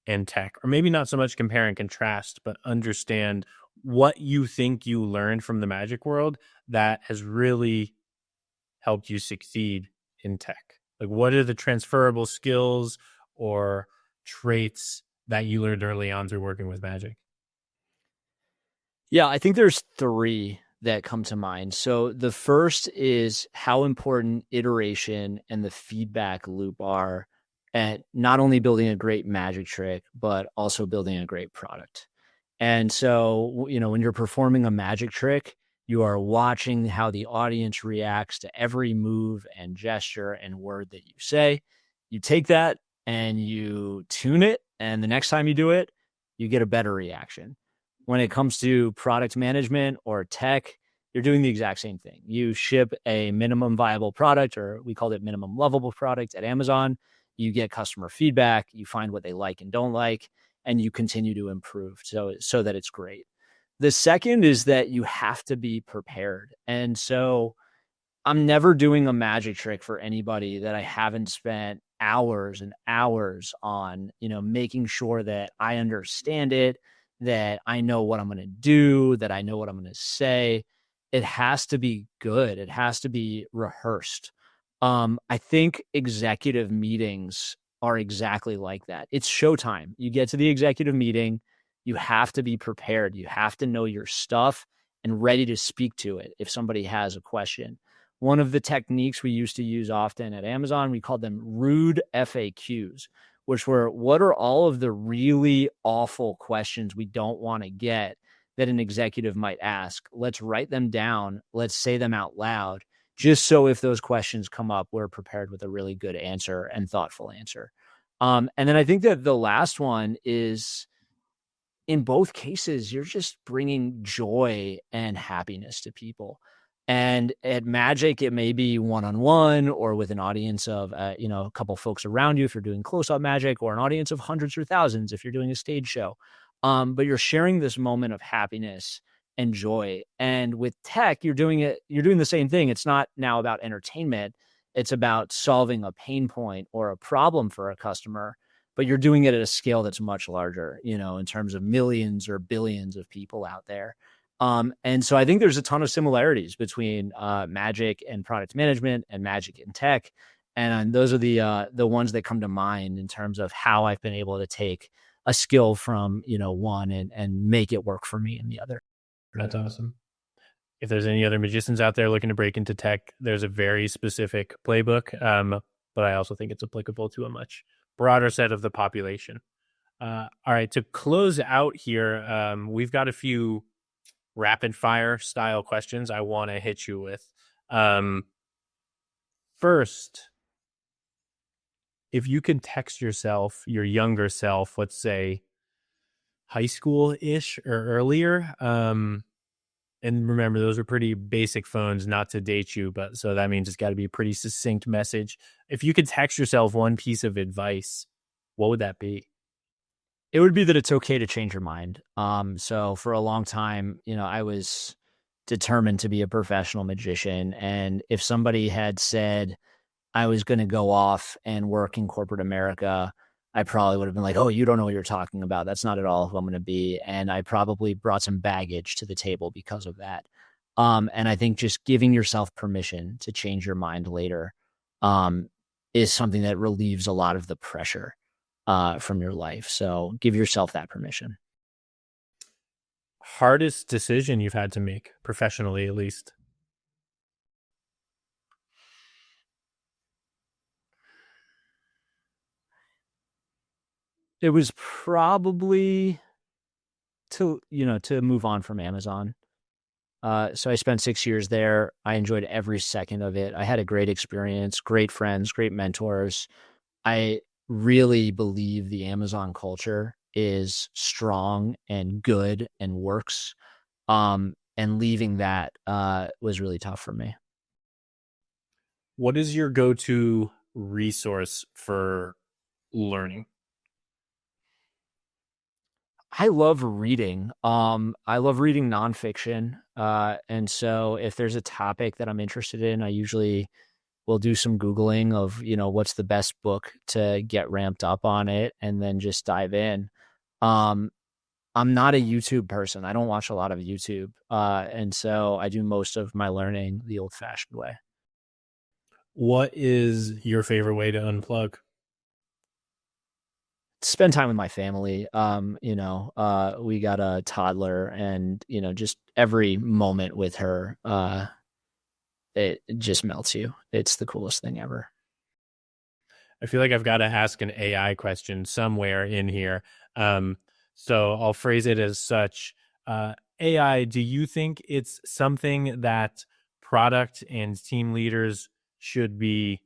and tech, or maybe not so much compare and contrast, but understand what you think you learned from the magic world that has really helped you succeed in tech. Like, what are the transferable skills or traits that you learned early on through working with magic? Yeah, I think there's 3. that come to mind. So the first is how important iteration and the feedback loop are at not only building a great magic trick, but also building a great product. And so, when you're performing a magic trick, you are watching how the audience reacts to every move and gesture and word that you say. You take that and you tune it. And the next time you do it, you get a better reaction. When it comes to product management or tech, you're doing the exact same thing. You ship a minimum viable product, or we called it minimum lovable product at Amazon. You get customer feedback, you find what they like and don't like, and you continue to improve so that it's great. The second is that you have to be prepared. And so I'm never doing a magic trick for anybody that I haven't spent hours and hours on, making sure that I understand it, that I know what I'm going to do, that I know what I'm going to say. It has to be good. It has to be rehearsed. I think executive meetings are exactly like that. It's showtime. You get to the executive meeting, you have to be prepared. You have to know your stuff and ready to speak to it if somebody has a question. One of the techniques we used to use often at Amazon, we called them rude FAQs, which were what are all of the really awful questions we don't want to get that an executive might ask? Let's write them down. Let's say them out loud, just so if those questions come up, we're prepared with a really good answer and thoughtful answer. And then I think that the last one is, in both cases, you're just bringing joy and happiness to people. And at Magic, it may be one-on-one or with an audience of, a couple folks around you if you're doing close-up Magic, or an audience of hundreds or thousands if you're doing a stage show. But you're sharing this moment of happiness and joy. And with tech, you're doing the same thing. It's not now about entertainment. It's about solving a pain point or a problem for a customer, but you're doing it at a scale that's much larger, in terms of millions or billions of people out there. And so I think there's a ton of similarities between Magic and product management and Magic and tech. And those are the ones that come to mind in terms of how I've been able to take a skill from, one and make it work for me in the other. That's awesome. If there's any other magicians out there looking to break into tech, there's a very specific playbook. But I also think it's applicable to a much broader set of the population. All right, to close out here, we've got a few rapid fire style questions I want to hit you with. First, if you can text yourself, your younger self, let's say high school-ish or earlier, and remember, those are pretty basic phones, not to date you, but so that means it's got to be a pretty succinct message. If you could text yourself one piece of advice, what would that be? It would be that it's okay to change your mind. So for a long time, I was determined to be a professional magician. And if somebody had said I was going to go off and work in corporate America, I probably would have been like, oh, you don't know what you're talking about. That's not at all who I'm going to be. And I probably brought some baggage to the table because of that. And I think just giving yourself permission to change your mind later is something that relieves a lot of the pressure from your life. So give yourself that permission. Hardest decision you've had to make, professionally at least? It was probably to move on from Amazon. So I spent 6 years there. I enjoyed every second of it. I had a great experience, great friends, great mentors. I really believe the Amazon culture is strong and good and works. And leaving that was really tough for me. What is your go-to resource for learning? I love reading. I love reading nonfiction. And so if there's a topic that I'm interested in, I usually will do some Googling of, what's the best book to get ramped up on it and then just dive in. Um, I'm not a YouTube person. I don't watch a lot of YouTube. And so I do most of my learning the old fashioned way. What is your favorite way to unplug? spend time with my family. We got a toddler, and just every moment with her, it just melts you. It's the coolest thing ever. I feel like I've got to ask an AI question somewhere in here. Um, so I'll phrase it as such. AI, do you think it's something that product and team leaders should be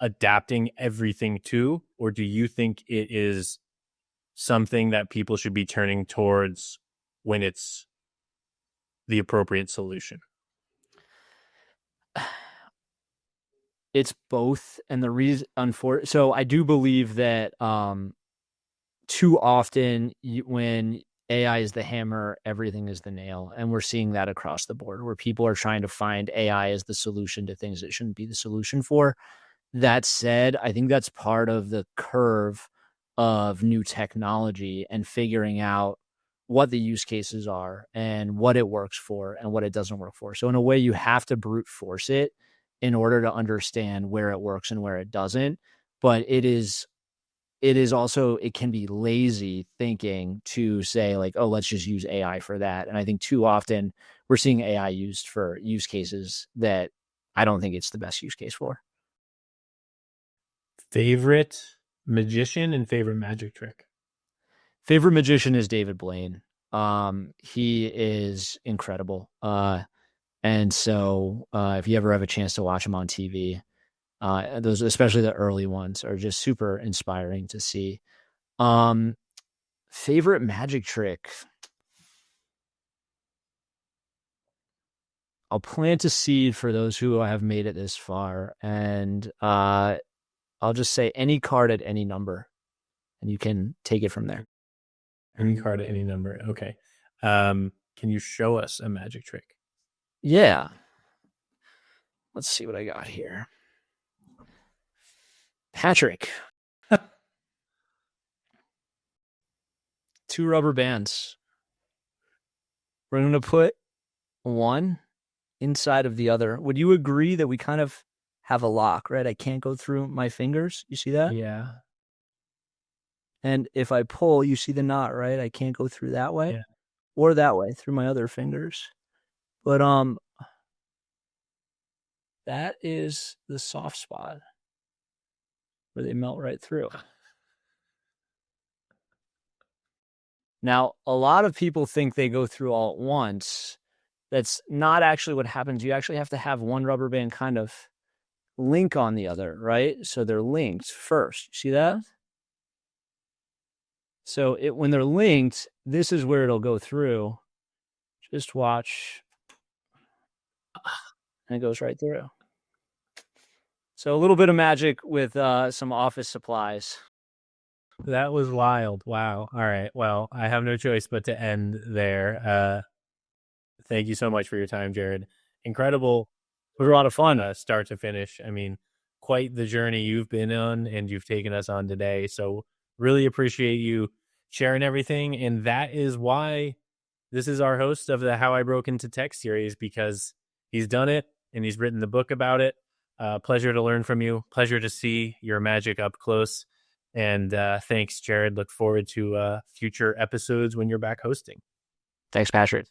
adapting everything to, or do you think it is something that people should be turning towards when it's the appropriate solution? It's both, and the reason so I do believe that too often when AI is the hammer, everything is the nail, and we're seeing that across the board where people are trying to find AI as the solution to things that shouldn't be the solution for. That said, I think that's part of the curve of new technology and figuring out what the use cases are and what it works for and what it doesn't work for. So in a way, you have to brute force it in order to understand where it works and where it doesn't. But it is also, it can be lazy thinking to say like, oh, let's just use AI for that. And I think too often we're seeing AI used for use cases that I don't think it's the best use case for. Favorite magician and favorite magic trick? Favorite magician is David Blaine. He is incredible. And so if you ever have a chance to watch him on TV, those, especially the early ones, are just super inspiring to see. Um, Favorite magic trick. I'll plant a seed for those who have made it this far, and I'll just say any card at any number, and you can take it from there. Any card at any number. Okay. Can you show us a magic trick? Yeah. Let's see what I got here. Patrick. 2 rubber bands. We're going to put one inside of the other. Would you agree that we kind of have a lock, right? I can't go through my fingers. You see that? Yeah. And if I pull, you see the knot, right? I can't go through that way or that way through my other fingers. But that is the soft spot where they melt right through. Now, a lot of people think they go through all at once. That's not actually what happens. You actually have to have one rubber band kind of link on the other, right? So they're linked first. You see that? So when they're linked, this is where it'll go through. Just watch. And it goes right through. So a little bit of magic with some office supplies. That was wild. Wow. All right. Well, I have no choice but to end there. Thank you so much for your time, Jared. Incredible. It was a lot of fun. Start to finish. I mean, quite the journey you've been on and you've taken us on today. So really appreciate you sharing everything. And that is why this is our host of the How I Broke Into Tech series, because he's done it and he's written the book about it. Pleasure to learn from you. Pleasure to see your magic up close. And thanks, Jared. Look forward to future episodes when you're back hosting. Thanks, Patrick.